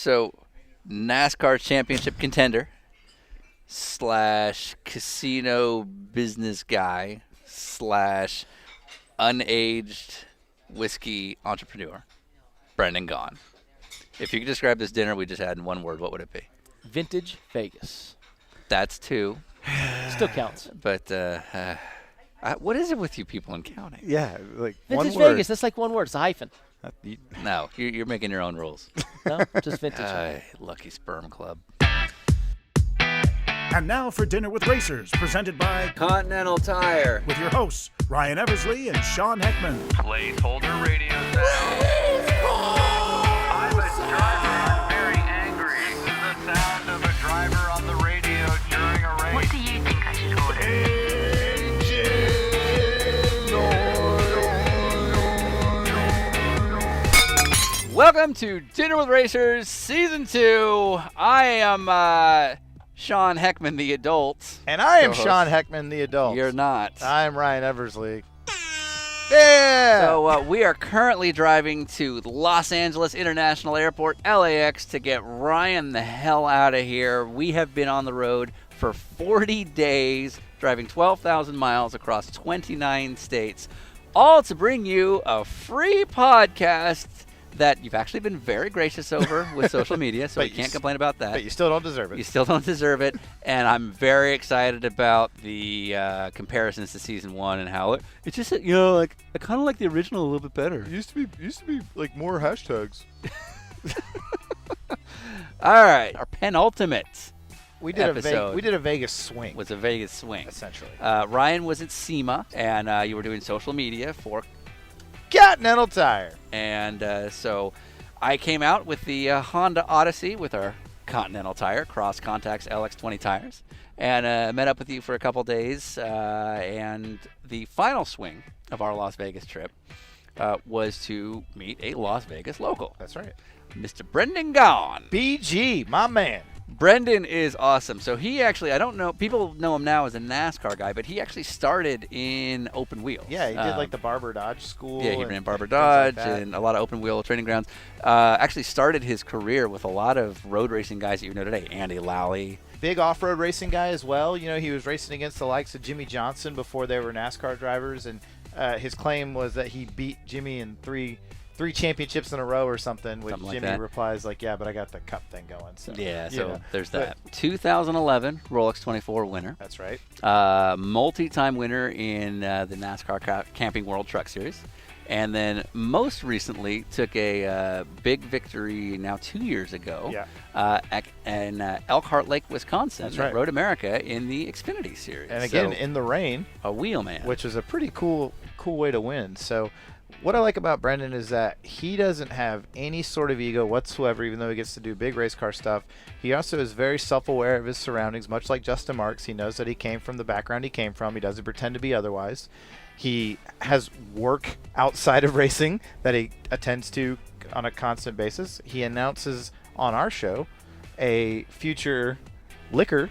So, NASCAR championship contender / casino business guy / unaged whiskey entrepreneur, Brendan Gaughan. If you could describe this dinner we just had in one word, what would it be? Vintage Vegas. That's 2. Still counts. But what is it with you people in counting? Yeah, like Vintage one word. Vegas, that's like one word. It's a hyphen. No, you're making your own rules. No, just vintage. Lucky Sperm Club. And now for Dinner with Racers, presented by Continental Tire. with your hosts, Ryan Eversley and Sean Heckman. Placeholder radio sound. I'm a driver. I'm very angry. This is the sound of a driver on the radio during a race. What do you think I should order? Welcome to Dinner with Racers, Season 2. I am Sean Heckman, the adult. And I am co-host. Sean Heckman, the adult. You're not. I'm Ryan Eversley. Yeah! So we are currently driving to Los Angeles International Airport, LAX, to get Ryan the hell out of here. We have been on the road for 40 days, driving 12,000 miles across 29 states, all to bring you a free podcast that you've actually been very gracious over with social media, so you can't complain about that. But you still don't deserve it. You still don't deserve it, and I'm very excited about the comparisons to Season 1 and how it's just, like I kind of like the original a little bit better. It used to be like more hashtags. All right, our penultimate We did episode a Vegas swing. was a Vegas swing. Essentially. Ryan was at SEMA, and you were doing social media for Continental Tire. And so I came out with the Honda Odyssey with our Continental Tire, Cross Contacts LX20 tires, and met up with you for a couple days. And the final swing of our Las Vegas trip was to meet a Las Vegas local. That's right. Mr. Brendan Gaughan. BG, my man. Brendan is awesome. So he actually, I don't know, people know him now as a NASCAR guy, but he actually started in open wheel. Yeah, he did like the Barber Dodge school. Yeah, he ran Barber and Dodge things like that. and a lot of open wheel training grounds. Actually started his career with a lot of road racing guys that you know today. Andy Lally. Big off-road racing guy as well. You know, he was racing against the likes of Jimmy Johnson before they were NASCAR drivers, and his claim was that he beat Jimmy in three championships in a row or something, which Something like Jimmy that. replies like, yeah, but I got the cup thing going. So Yeah, you so know. there's But- that. 2011 Rolex 24 winner. That's right. Multi-time winner in the NASCAR Camping World Truck Series. And then most recently took a big victory now 2 years ago in Elkhart Lake, Wisconsin. That's right. At Road America in the Xfinity Series. And again, So, in the rain, a wheelman. which is a pretty cool way to win. So what I like about Brendan is that he doesn't have any sort of ego whatsoever, even though he gets to do big race car stuff. He also is very self-aware of his surroundings, much like Justin Marks. He knows that he came from the background he came from. He doesn't pretend to be otherwise. He has work outside of racing that he attends to on a constant basis. He announces on our show a future liquor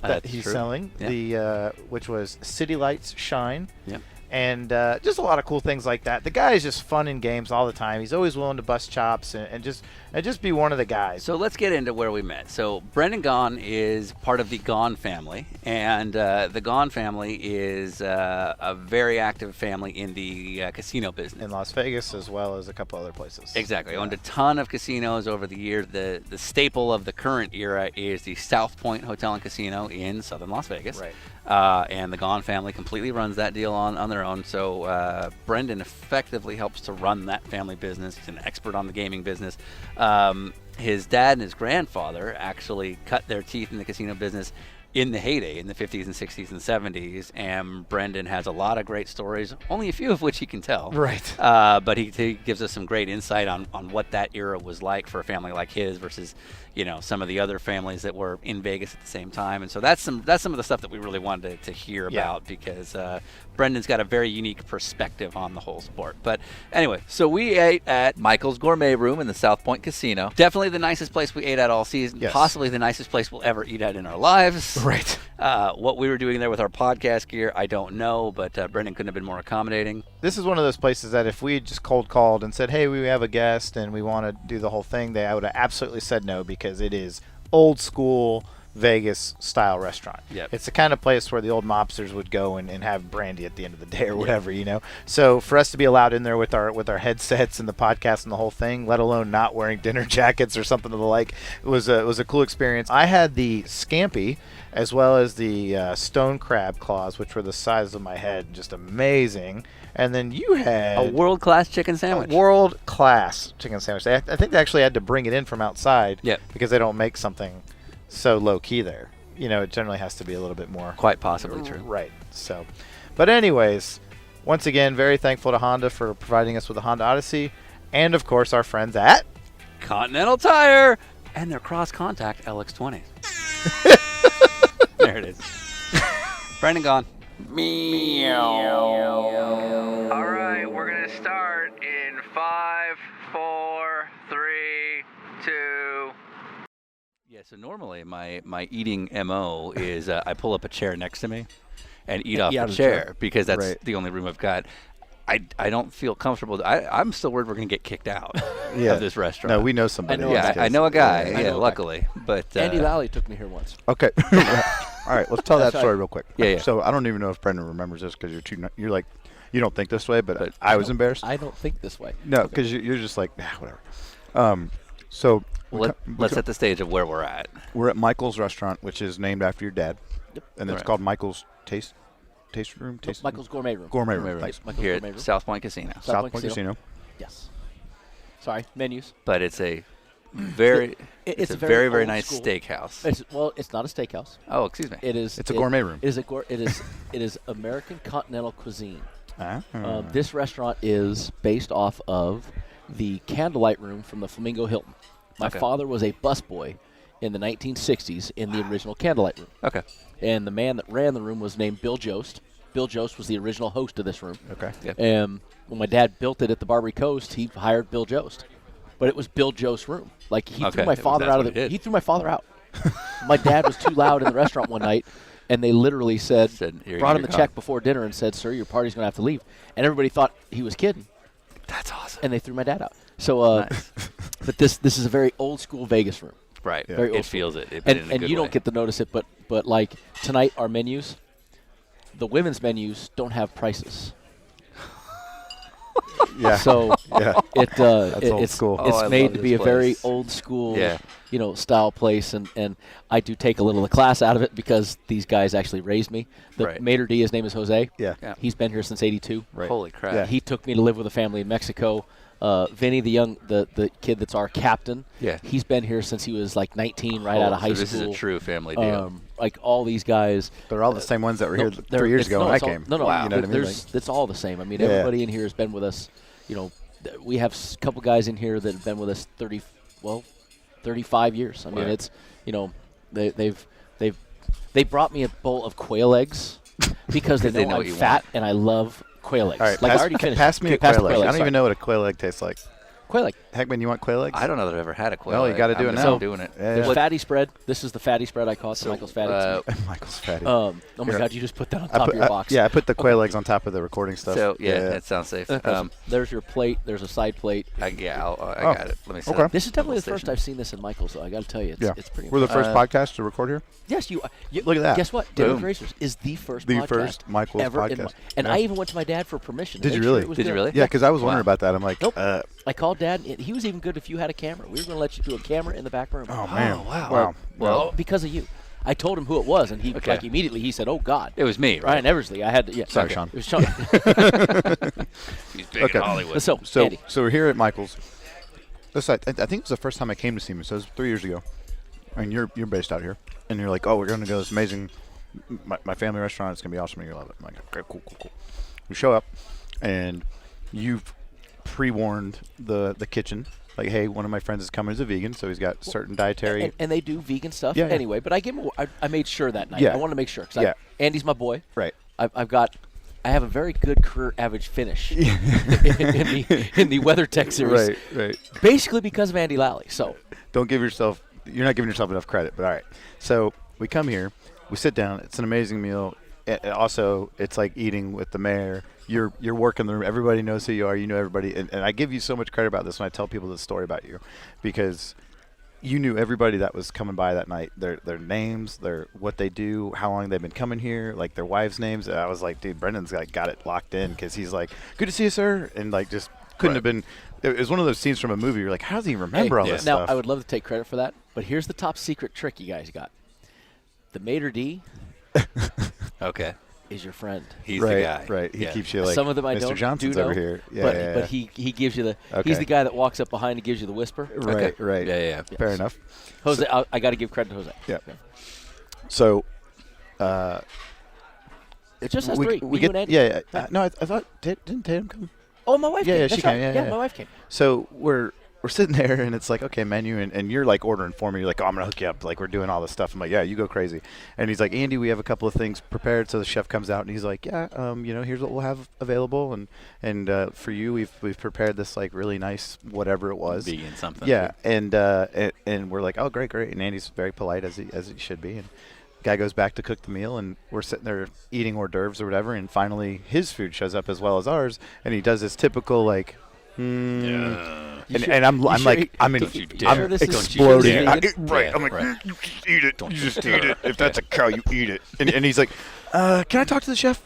that That's he's true. selling, Yeah. which was City Lights Shine. Yep. And just a lot of cool things like that. The guy is just fun in games all the time. He's always willing to bust chops and just be one of the guys. So let's get into where we met. So Brendan Gaughan is part of the Gaughan family, and the Gaughan family is a very active family in the casino business. in Las Vegas as well as a couple other places. Exactly. Owned a ton of casinos over the years. The staple of the current era is the South Point Hotel and Casino in southern Las Vegas. Right. And the Gaughan family completely runs that deal on their own. So Brendan effectively helps to run that family business. He's an expert on the gaming business. His dad and his grandfather actually cut their teeth in the casino business in the heyday in the 50s and 60s and 70s, and Brendan has a lot of great stories, only a few of which he can tell. Right. But he gives us some great insight on what that era was like for a family like his versus, some of the other families that were in Vegas at the same time. And so that's some of the stuff that we really wanted to hear about because Brendan's got a very unique perspective on the whole sport. But anyway, so we ate at Michael's Gourmet Room in the South Point Casino. Definitely the nicest place we ate at all season. Yes. Possibly the nicest place we'll ever eat at in our lives. Right. What we were doing there with our podcast gear, I don't know, but Brendan couldn't have been more accommodating. This is one of those places that if we had just cold called and said, hey, we have a guest and we want to do the whole thing, I would have absolutely said no, because it is old school Vegas style restaurant. Yep. It's the kind of place where the old mobsters would go and have brandy at the end of the day or whatever, you know. So for us to be allowed in there with our headsets and the podcast and the whole thing, let alone not wearing dinner jackets or something of the like, it was a cool experience. I had the scampi as well as the stone crab claws, which were the size of my head, just amazing. And then you had A world-class chicken sandwich. a world-class chicken sandwich. I think they actually had to bring it in from outside because they don't make something so low-key there. You know, it generally has to be a little bit more. Quite possibly true. Right. So, but anyways, once again, very thankful to Honda for providing us with the Honda Odyssey, and of course our friends at Continental Tire and their cross-contact LX20s. There it is. Brendan gone. All right, we're going to start in 5, 4, 3, 2. Yeah, so normally my eating MO is I pull up a chair next to me and eat off the chair because that's the only room I've got. I don't feel comfortable. I'm still worried we're going to get kicked out of this restaurant. No, we know somebody. I know a guy, luckily. But Andy Lally took me here once. Okay. All right, let's tell that story real quick. Yeah. So I don't even know if Brendan remembers this because you're like, you don't think this way, but I was embarrassed. I don't think this way. No, because you're just like, whatever. So let's set the stage of where we're at. We're at Michael's restaurant, which is named after your dad. Yep. And it's called Michael's Taste Room? Michael's Gourmet Room. Gourmet Room. Nice. Michael's Here Gourmet at Room. South Point Casino. South Point Casino. Yes. Sorry, menus. But it's a very It's a a very very nice old school- steakhouse. It's not a steakhouse. Oh, excuse me. It's a gourmet room. It is American continental cuisine. Ah. This restaurant is based off of the Candlelight Room from the Flamingo Hilton. My father was a busboy in the 1960s in the original Candlelight Room. Okay. And the man that ran the room was named Bill Jost. Bill Jost was the original host of this room. Okay. Yep. And when my dad built it at the Barbary Coast, he hired Bill Jost. But it was Bill Jost's room. Like he threw my father out of the. He threw my father out. My dad was too loud in the restaurant one night, and they literally brought him the check before dinner and said, "Sir, your party's gonna have to leave." And everybody thought he was kidding. That's awesome. And they threw my dad out. So, Nice. but this is a very old school Vegas room. Right. Yeah. Very It old feels it. And you don't get to notice it, but like tonight our menus, the women's menus don't have prices. Yeah. So Yeah. it's old school. Oh, I It's made love to be this a very place. old school, Yeah. Style place, and I do take a little of the class out of it because these guys actually raised me. The Right. maitre d', his name is Jose. Yeah. Yeah. He's been here since '82. Right. Holy crap. Yeah. He took me to live with a family in Mexico. Vinny, the kid that's our captain. Yeah. He's been here since he was like 19, right out of high so this school. is a true family deal. Like all these guys. They're all the same ones that were here they're- 3 years it's- ago no, when I it's all- came. No, Wow. You know what I mean? It's all the same. I mean, Yeah. everybody in here has been with us. We have a couple guys in here that have been with us 35 years. I mean, Right. it's they brought me a bowl of quail eggs because they know what I'm you fat and I love quail eggs. All right, like pass, I already finished. pass me a Pass the quail egg. I don't sorry. even know what a quail egg tastes like. Quail egg. Heckman, you want quail eggs? I don't know that I've ever had a quail. No, you egg. gotta do I'm it just now. doing it. Yeah. There's What- fatty spread. This is the fatty spread I call it. Michael's fatty. Michael's fatty. Oh my Here. God! You just put that on I top put, of your box. yeah, I put the quail eggs on top of the recording stuff. So that sounds safe. There's your plate. There's a side plate. I Oh, got it. Let me set okay. up This is definitely the station. first I've seen this in Michael's, though. I got to tell you, it's pretty. We're the first podcast to record here? Yes, you. Look at that. Guess what? Dinner Boom. with Racers is the first The podcast first Michael's ever in podcast. and Yeah. I even went to my dad for permission. to Did you make sure really? it was Did you good. really? Yeah, because I was wondering Wow. about that. I'm like, Nope. I called Dad. He was even good if you had a camera. We were going to let you do a camera in the back room. Oh, man. wow. Well, Because of you. I told him who it was, and he Okay. immediately he said, "Oh God, it was me, right? Ryan Eversley." I had to. Yeah, Sorry, Sean. It was Sean. He's big Okay. in Hollywood. so so Andy, so we're here at Michael's. This I think it was the first time I came to see him. So it was 3 years ago, and you're based out here, and you're like, oh, we're going to go to this amazing, my family restaurant. It's gonna be awesome. And you love it. I'm like, okay, cool. We show up, and you've pre-warned the kitchen. Like, hey, one of my friends is coming as a vegan, so he's got certain dietary. and they do vegan stuff Yeah, yeah. anyway. But I give him. I made sure that night. Yeah. I wanted to make sure because Yeah. Andy's my boy. Right. I have a very good career average finish in the WeatherTech series. Right. Basically because of Andy Lally. So Don't give yourself. You're not giving yourself enough credit. But all right. So we come here, we sit down. It's an amazing meal. And also, it's like eating with the mayor. You're working the room. Everybody knows who you are. You know everybody. And I give you so much credit about this when I tell people this story about you, because you knew everybody that was coming by that night. Their names, what they do, how long they've been coming here, like their wives' names. And I was like, dude, Brendan's like got it locked in, because he's like, good to see you, sir, and like just couldn't have been. It was one of those scenes from a movie. You're like, how does he remember all this now, stuff? I would love to take credit for that, but here's the top secret trick you guys got. The maitre d'. Okay. Is your friend. He's the guy. Right. He keeps you like, some of them I Mr. don't Johnson's do know, over here. But he gives you the. Okay. He's the guy that walks up behind and gives you the whisper. Right. Okay. Right. Yeah. Fair enough. Jose, I got to give credit to Jose. Yeah. So, it's just us three. We you get. and Andy. Yeah. No, I thought didn't Tatum come? Oh, my wife came. Yeah, That's she right. came. Yeah, my wife came. So we're sitting there, and it's like, okay, menu, and you're like ordering for me. You're like, oh, I'm gonna hook you up. Like, we're doing all this stuff. I'm like, yeah, you go crazy. And he's like, Andy, we have a couple of things prepared. So the chef comes out, and he's like, yeah, here's what we'll have available, and for you, we've prepared this like really nice whatever it was. Vegan something. Yeah, and we're like, oh, great. And Andy's very polite as he should be, and guy goes back to cook the meal, and we're sitting there eating hors d'oeuvres or whatever, and finally his food shows up as well as ours, and he does this typical like. And I'm exploding. Right. I'm like, you just eat it. You just eat it. If that's a cow, you eat it. And he's like, can I talk to the chef?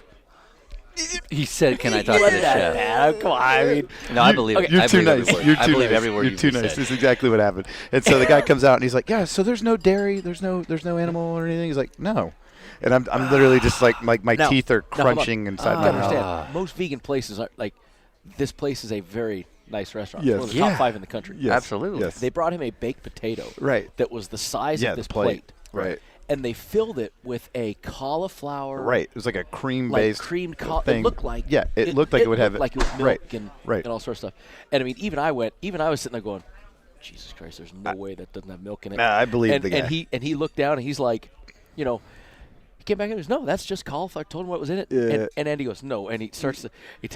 He said, "Can I talk to the chef?" Come on, I mean, no, I believe it. You're too nice. I believe every word You're too nice. This is exactly what happened. And so the guy comes out and he's like, "Yeah, so there's no dairy, there's no animal or anything." He's like, "No," and I'm literally just like my teeth are crunching inside my mouth. Understand. Most vegan places are like, this place is a very nice restaurant. Yes. It's one of the top 5 in the country. Yes. Absolutely. Yes. They brought him a baked potato. Right. That was the size of this the plate. Right. And they filled it with a cauliflower. Right. It was like a cream-based creamed thing. It looked like. Yeah, it looked like it would have it. Like it was milk and all sorts of stuff. And I mean, even I was sitting there going, Jesus Christ, there's no way that doesn't have milk in it. I believe the guy. And he looked down and he's like, he came back and he goes, no, that's just cauliflower. I told him what was in it. Yeah. And Andy goes, no. And he starts to, he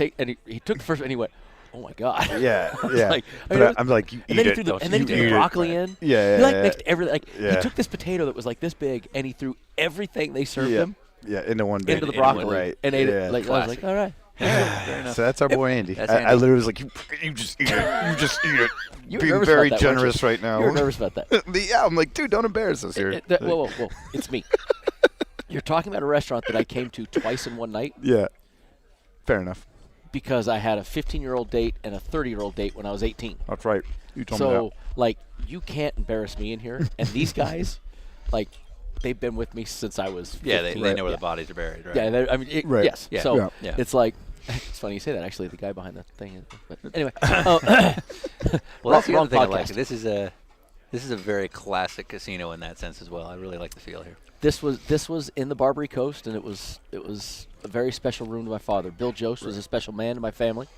took the first and he went, oh my God. Yeah. I'm like, you and eat then it. and then he threw the broccoli in. Yeah. He mixed everything. Like, he took this potato that was like this big and he threw everything they served him. Yeah, into one big. Into the broccoli. Right. And ate it. Like, I was like, all right. So that's our boy Andy. I literally was like, you just eat it. You just eat it. You were Being nervous very about that, generous right now. You were nervous about that. Yeah, I'm like, dude, don't embarrass us here. Whoa. It's me. You're talking about a restaurant that I came to twice in one night. Yeah. Fair enough. Because I had a 15-year-old date and a 30-year-old date when I was 18. That's right. You told me So, like, you can't embarrass me in here. And these guys, like, they've been with me since I was 15. Yeah, they know where the bodies are buried, right? Yeah, I mean, yes. Yeah. So Yeah. it's like, it's funny you say that. Actually, the guy behind the thing. But anyway. Well, that's the wrong other thing I like. podcast. This is a very classic casino in that sense as well. I really like the feel here. This was in the Barbary Coast, and it was a very special room to my father. Bill Jost was a special man to my family,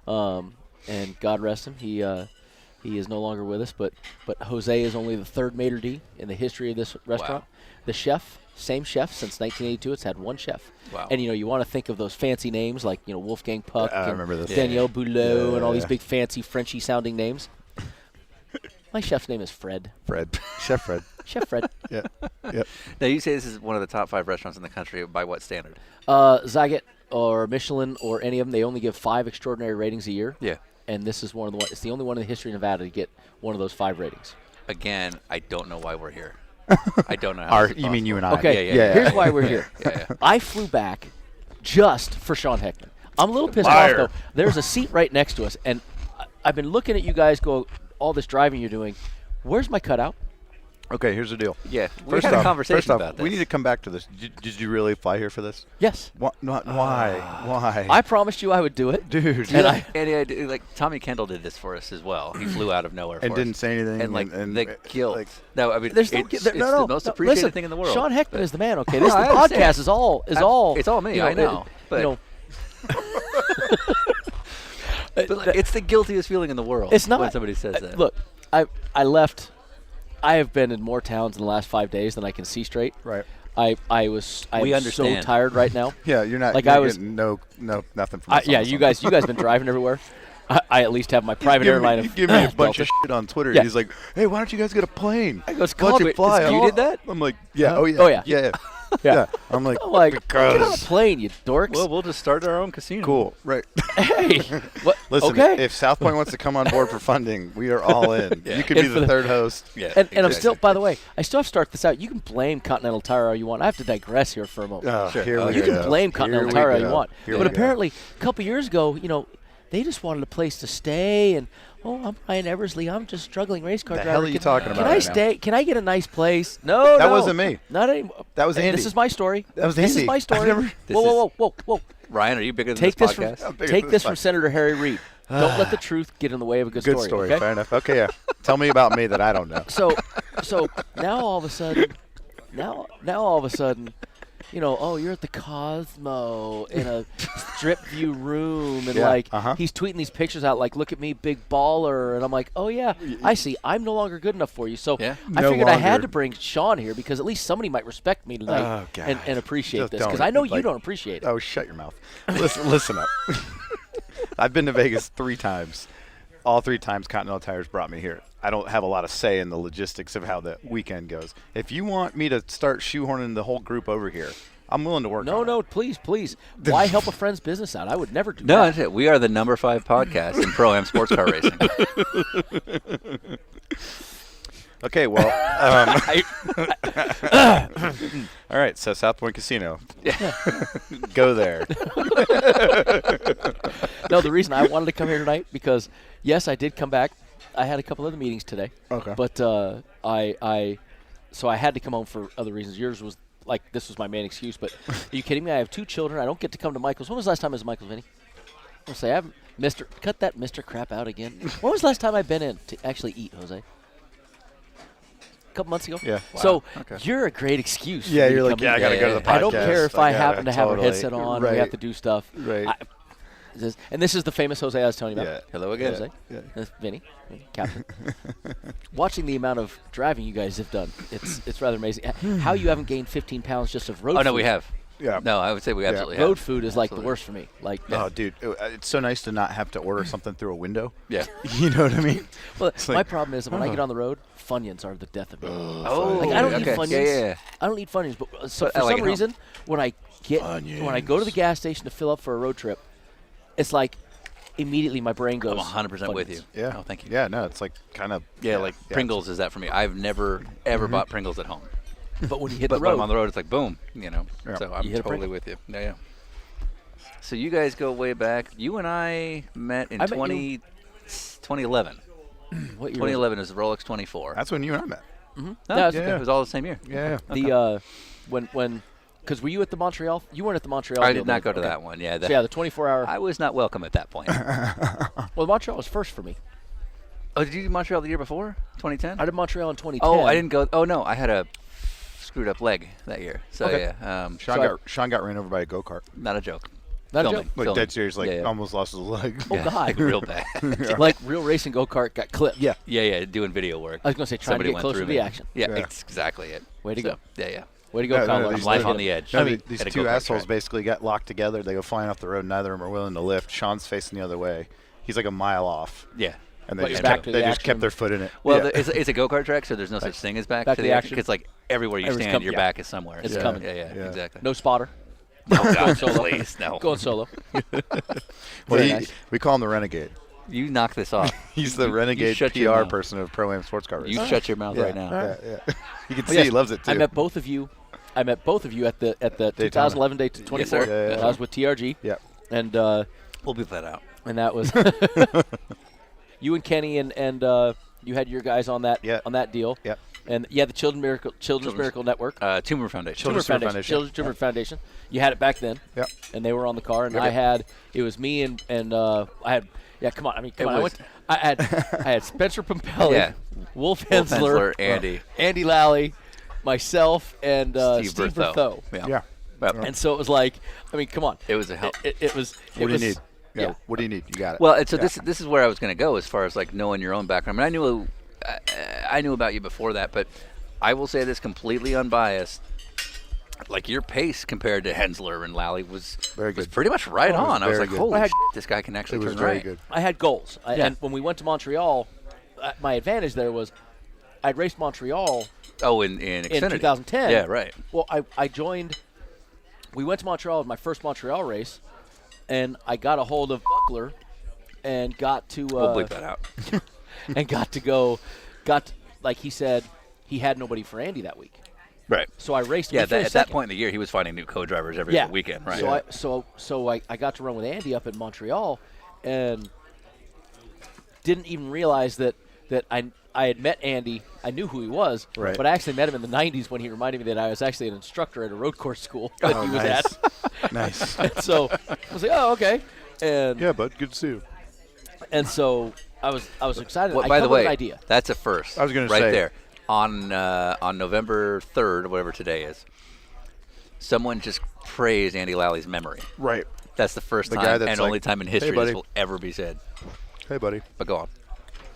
and God rest him. He is no longer with us, but Jose is only the third maitre d' in the history of this restaurant. Wow. The chef, same chef since 1982. It's had one chef. Wow. And you want to think of those fancy names like Wolfgang Puck I and remember this. Daniel Boulot and all these Yeah. big fancy Frenchy sounding names. My chef's name is Fred. Chef Fred. Chef Fred. Yeah. Yep. Now, you say this is one of the top 5 restaurants in the country. By what standard? Zagat or Michelin or any of them, they only give 5 extraordinary ratings a year. Yeah. And this is one of the it's the only one in the history of Nevada to get one of those 5 ratings. Again, I don't know why we're here. I don't know how this is You mean you and I? possible. Okay, Yeah. here's why we're here. Yeah. I flew back just for Sean Heckman. I'm a little pissed Liar. off, though. There's a seat right next to us, and I've been looking at you guys go, all this driving you're doing. Where's my cutout? Okay, here's the deal. Yeah, we First had a off, conversation about this. we need to come back to this. Did you really fly here for this? Yes. Why? Why? I promised you I would do it. Dude. And And Tommy Kendall did this for us as well. He flew out of nowhere And for didn't us. say anything. And the guilt. like- No, I mean, There's it's no, the most appreciated listen, thing in the world. Sean Heckman But- is the man. Okay, this No, the I understand. podcast is all It's all me. I know. But, but it's the guiltiest feeling in the world. It's not when somebody says that. Look, I left. I have been in more towns in the last 5 days than I can see straight. Right. I'm We so understand. tired right now. Yeah, you're not. Like you're I was- getting nothing from us. Yeah, you guys been driving everywhere. I at least have my private airline. You give me a bunch Delta. of shit on Twitter. Yeah. He's like, "Hey, why don't you guys get a plane? I go, it's Why don't called you it. fly?" You did that? I'm like, "Yeah, oh yeah, Oh, yeah. yeah." Yeah. I'm like, get on a plane, you dorks. Well, we'll just start our own casino. cool. Right. Hey, what? Listen, okay. if South Point wants to come on board for funding, we are all in. Yeah. You could be And for the the- third host. Yeah. And I'm still, by the way, I still have to start this out. You can blame Continental Tire all you want. I have to digress here for a moment. Oh, Sure. here Oh, we You go. can blame Continental Tire all you want. Here But we go. apparently, a couple years ago, they just wanted a place to stay. And, I'm Ryan Eversley. I'm just struggling race car The driver. hell are you talking Can about I right now? stay? Can I get a nice place? No, That wasn't me. Not anymore. That was Hey, Andy. This is my story. That was This Andy. is my I've story. never- Whoa. Ryan, are you bigger than Take this this from podcast? bigger take than this this from podcast. Senator Harry Reid. Don't let the truth get in the way of a good Good story. story. Okay? Fair enough. Okay, yeah. Tell me about me that I don't know. So now all of a sudden, you're at the Cosmo in a strip view room, and Yeah, he's tweeting these pictures out like, "Look at me, big baller," and I'm like, "Oh yeah, I see. I'm no longer good enough for you." So Yeah. I No figured I had longer. to bring Sean here because at least somebody might respect me tonight Oh, God. and appreciate Just this don't. because I know you Like- don't appreciate it. Oh, shut your mouth. Listen up. I've been to Vegas 3 times. All 3 times Continental Tire's brought me here. I don't have a lot of say in the logistics of how the weekend goes. If you want me to start shoehorning the whole group over here, I'm willing to work on it. No, please. Why help a friend's business out? I would never do No, that. that's it. We are the number 5 podcast in Pro-Am sports car racing. Okay, well, all right, so South Point Casino. Go there. No, the reason I wanted to come here tonight because yes, I did come back. I had a couple other meetings today. Okay. But so I had to come home for other reasons. Yours was like this was my main excuse. But are you kidding me? I have 2 children. I don't get to come to Michael's. When was the last time I was at Michael's, Vinny? I'll say I haven't. Cut that Mr. crap out again. When was the last time I've been in to actually eat, Jose? A couple months ago. Yeah. So Okay. you're a great excuse. for Yeah, me you're to like, come yeah, I in. got to go to the podcast. I don't care if I happen to have our totally. headset on. Right. We have to do stuff. Right. And this is the famous Jose I was telling you about. Yeah. Hello again. Jose. Yeah. That's Vinny, Captain. Watching the amount of driving you guys have done, it's rather amazing. How you haven't gained 15 pounds just of road food. Oh, no, we have. Yeah. No, I would say we absolutely have. Road food is like the Absolutely. worst for me. Like, Oh, dude, it's so nice to not have to order something through a window. Yeah. You know what I mean? well, like- my problem is that when I get on the road, Funyuns are the death of me. Oh, Like, I don't okay. eat Funyuns. Yeah. I don't eat Funyuns, but so But for I like some it home. reason, when I go to the gas station to fill up for a road trip, it's like immediately my brain goes. I'm 100% with Funyuns. you. Yeah. Oh, thank you. Yeah, no, it's like kind of. Yeah, like Pringles is that for me. I've never, ever bought Pringles at home. But when you hit But the when road, I'm on the road, it's like, boom, Yeah. So I'm You hit a totally Pringle. with you. Yeah. So you guys go way back. You and I met in I met 2011. what year? 2011 is the Rolex 24. That's when you and I met. Oh, that's okay. yeah. It was all the same year. Yeah. The when because were you at the Montreal? You weren't at the Montreal. I deal, did not go you? to Okay. that one. Yeah. So yeah, the 24-hour. I was not welcome at that point. Well, Montreal was first for me. Oh, did you do Montreal the year before? 2010? I did Montreal in 2010. Oh, I didn't go. Oh, no. I had a screwed up leg that year. So, Okay. yeah. Sean got ran over by a go-kart. Not a joke. Not a Filming. joke? Like Filming. dead serious, like Yeah, yeah. almost lost his leg. Oh, Yeah, God. like real bad. Like real racing go-kart got clipped. Yeah. Yeah, doing video work. I was going to say trying Somebody to get went closer through to the me. action. Yeah, Yeah. it's exactly it. Way to So, go. Yeah. Way to go, No, Kyle. no, Larson. these Life little- on the edge. No, I mean, these at a two go-kart assholes track. basically got locked together. They go flying off the road. Neither of them are willing to lift. Sean's facing the other way. He's like a mile off. Yeah. And they What, just, back kept, to they the just action? kept their foot in it. Well, Yeah. it's a go-kart track, so there's no such thing as back to the action. Because, like, everywhere you Everyone's stand, coming- your yeah. back is somewhere. It's So, coming. Yeah, Yeah. exactly. No spotter. Oh, God, solo. please, no. Going solo. Well, Very nice. we call him the Renegade. You knock this off. He's the You Renegade shut your PR mouth. person of Pro-Am Sports Car Racing. You shut your mouth yeah, right now. Yeah. You can Oh, see yes. he loves it too. I met both of you. at the 2011 Daytona 24. Yes, sir. Yeah. I was with TRG. Yeah. And We'll beat that out. that was you and Kenny and you had your guys on that Yeah. on that deal. Yep. And yeah, the Children's Miracle Network. Tumor Foundation. Children's Foundation. Children's Foundation. You had it back then. Yep. And they were on the car, and Yep. it was me and I had. Yeah, come on. I mean, come It on. was- I had Spencer Pompelli, Yeah. Wolf Wolf Hensler, Andy. Andy Lally, myself, and Steve Steve Berthaud. Berthaud. Yeah. Well, And so it was like, I mean, come on. it was a hell. It was. What do you need? Yeah. What do you need? You got it. Well, and so Yeah. this is where I was going to go as far as like knowing your own background. I mean, I knew about you before that, but I will say this completely unbiased. Like your pace compared to Hensler and Lally was Very good. pretty much right Oh, it was on. I was very like, good. holy I had- shit, this guy can actually It was turn very right. good. I had goals. Yeah. And when we went to Montreal, my advantage there was I'd raced Montreal Oh, in Xfinity. In 2010. Yeah, right. Well, I joined. We went to Montreal, my first Montreal race, and I got a hold of Buckler and got to. We'll bleep that out. And got like he said, he had nobody for Andy that week. Right. So I raced. Yeah, at that point in the year, he was finding new co-drivers every weekend, right? So I got to run with Andy up in Montreal, and didn't even realize that I had met Andy. I knew who he was, right. But I actually met him in the 90s when he reminded me that I was actually an instructor at a road course school that he was at. Nice. And so I was like, oh, okay. And yeah, bud, good to see you. And so I was excited. Well, I by the way, an idea. That's a first. I was going to say right there on November 3rd, or whatever today is. Someone just praised Andy Lally's memory. Right. That's the first time and like, only time in history this will ever be said. Hey, buddy. But go on.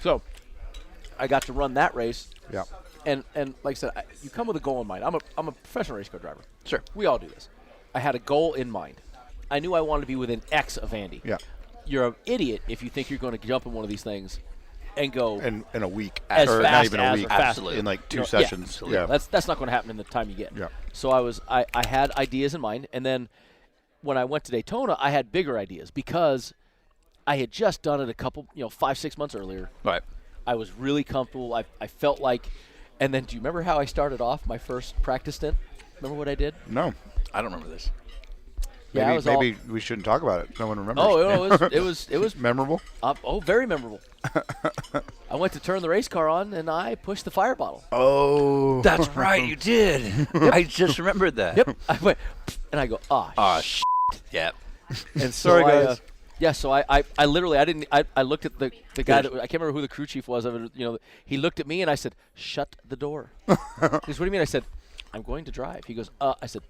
So I got to run that race. Yeah. And like I said, you come with a goal in mind. I'm a professional race car driver. Sure. We all do this. I had a goal in mind. I knew I wanted to be within X of Andy. Yeah. You're an idiot if you think you're going to jump in one of these things and go in a week, as or fast not even as a week, absolutely. in like 2 sessions. Yeah. That's not going to happen in the time you get. Yeah. So I had ideas in mind, and then when I went to Daytona, I had bigger ideas because I had just done it a couple, 5-6 months earlier. Right. I was really comfortable. I felt like, and then do you remember how I started off my first practice stint? Remember what I did? No. I don't remember this. Yeah, maybe we shouldn't talk about it. No one remembers. Oh, it was memorable. Very memorable. I went to turn the race car on and I pushed the fire bottle. Oh, that's right, you did. I just remembered that. Yep. I went and I go, shit. Yep. And so sorry, guys. So I literally I looked at the guy that I can't remember who the crew chief was of it. He looked at me and I said, "Shut the door." He goes, "What do you mean?" I said, "I'm going to drive." He goes, I said,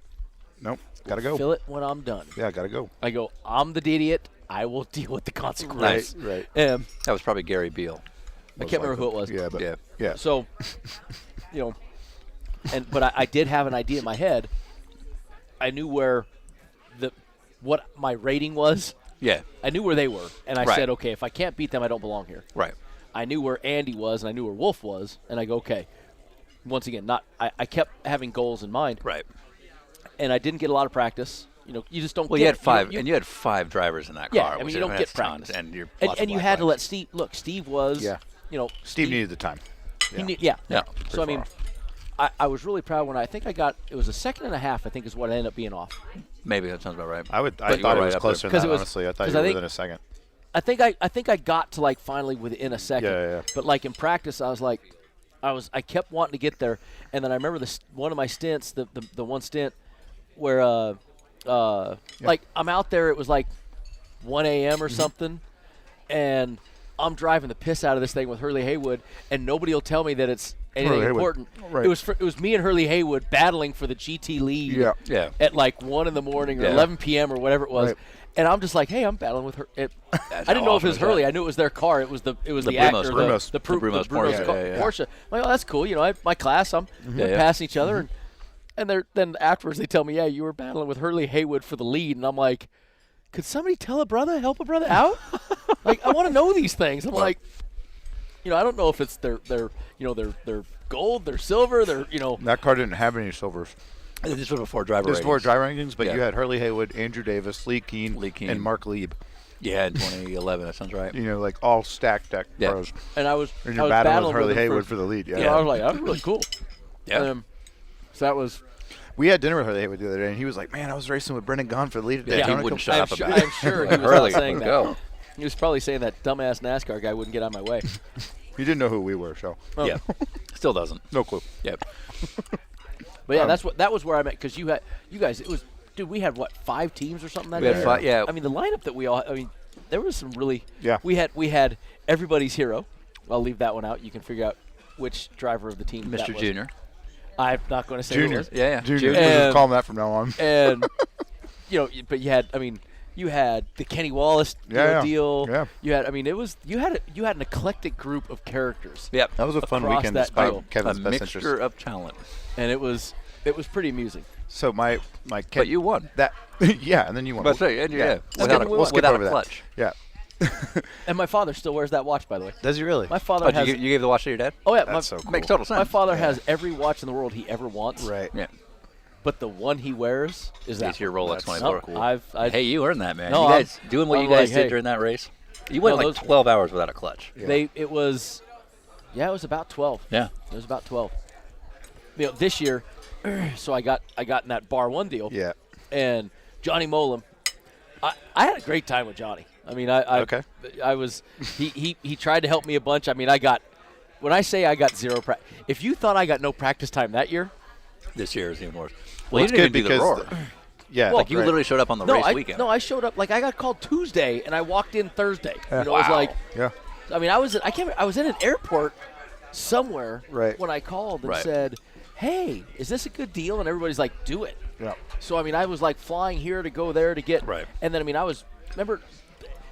nope, gotta go. Fill it when I'm done. Yeah, gotta go. I go, I'm the idiot. I will deal with the consequences. Right. That was probably Gary Beal. I can't remember who it was. Yeah, but yeah. So, but I did have an idea in my head. I knew where what my rating was. Yeah. I knew where they were, and I said, okay, if I can't beat them, I don't belong here. Right. I knew where Andy was, and I knew where Wolf was, and I go, okay. Once again, I kept having goals in mind. Right. And I didn't get a lot of practice. You just don't. Well, you had five, and you had 5 drivers in that car. Yeah, I mean, you don't get practice, and you're and you had to let Steve look. Steve was, Steve needed the time. Yeah. Yeah. So I mean, I was really proud when I think I got it was a second and a half. I think is what I ended up being off. Maybe that sounds about right. I thought it was closer than that. Honestly, I thought you were within a second. I think I got to like finally within a second. Yeah. But like in practice, I was like, I kept wanting to get there, and then I remember one of my stints, the one stint where like I'm out there. It was like 1 a.m. or something, and I'm driving the piss out of this thing with Hurley Haywood, and nobody will tell me that it's anything important. Right. It was me and Hurley Haywood battling for the GT lead. Yeah. At like 1 in the morning or 11 p.m. or whatever it was. Right. And I'm just like, hey, I'm battling with her. I didn't know if it was Hurley. I knew it was their car. It was the actor, the Brumos Porsche. I'm like, oh, that's cool. My class. I'm passing each other, and then afterwards they tell me, yeah, you were battling with Hurley Haywood for the lead, and I'm like, could somebody help a brother out? Like, I want to know these things. I'm like, I don't know if it's their gold, their silver, That car didn't have any silvers. This was before driver This was ratings. before driver rankings, but you had Hurley Haywood, Andrew Davis, Lee Keen, and Mark Lieb. Yeah, in 2011. That sounds right. Like all stacked deck pros. And I was you're battling with Hurley Haywood for the lead. Yeah. I was like, that was really cool. Yeah. So that was. We had dinner with Hurley Haywood the other day, and he was like, man, I was racing with Brendan Gaughan for the lead today. Yeah, he wouldn't shut up about it. I'm sure he was Hurley, not saying that. Go. He was probably saying that dumbass NASCAR guy wouldn't get out of my way. He didn't know who we were, so. Oh. Yeah. Still doesn't. No clue. Yep. But yeah, that was where I met, because you guys, it was, dude, we had what, 5 teams or something that we day? had 5, yeah. I mean, the lineup that we all, there was some really, yeah. We had everybody's hero. I'll leave that one out. You can figure out which driver of the team Mr. that was. Junior. I'm not going to say Junior. Yeah. Junior. We'll just call him that from now on. And but you had the Kenny Wallace deal. Yeah. You had, you had an eclectic group of characters. Yep. That was a fun weekend despite Kevin's best interest. A mixture of talent. And it was pretty amusing. So my but you won. That yeah, and then you won. But say, yeah. We'll skip over without a clutch. That. And my father still wears that watch, by the way. Does he really? My father has. You gave the watch to your dad? Oh yeah, That's so cool. Makes total sense. my father has every watch in the world he ever wants. Right. Yeah. But the one he wears is that. It's your Rolex one. 24. No, cool. Hey, you earned that, man. No, you guys I'm- doing what I'm you guys like, did hey. during that race. You went No, like those- 12 hours without a clutch. Yeah. It was about 12. Yeah. It was about 12. This year, so I got in that bar one deal. Yeah. And Johnny Molam, I had a great time with Johnny. I mean, I was he tried to help me a bunch. I mean, when I say I got zero practice, if you thought I got no practice time that year, This year is even worse. Well, you it's didn't good even do the because roar. Yeah. Well, Like you literally showed up on the race weekend. I showed up like I got called Tuesday and I walked in Thursday. It was like, Yeah. I mean, I was in an airport somewhere Right. when I called and Right. said, "Hey, is this a good deal?" And everybody's like, "Do it." Yeah. So I mean, I was like flying here to go there to get. Right. And then I mean, remember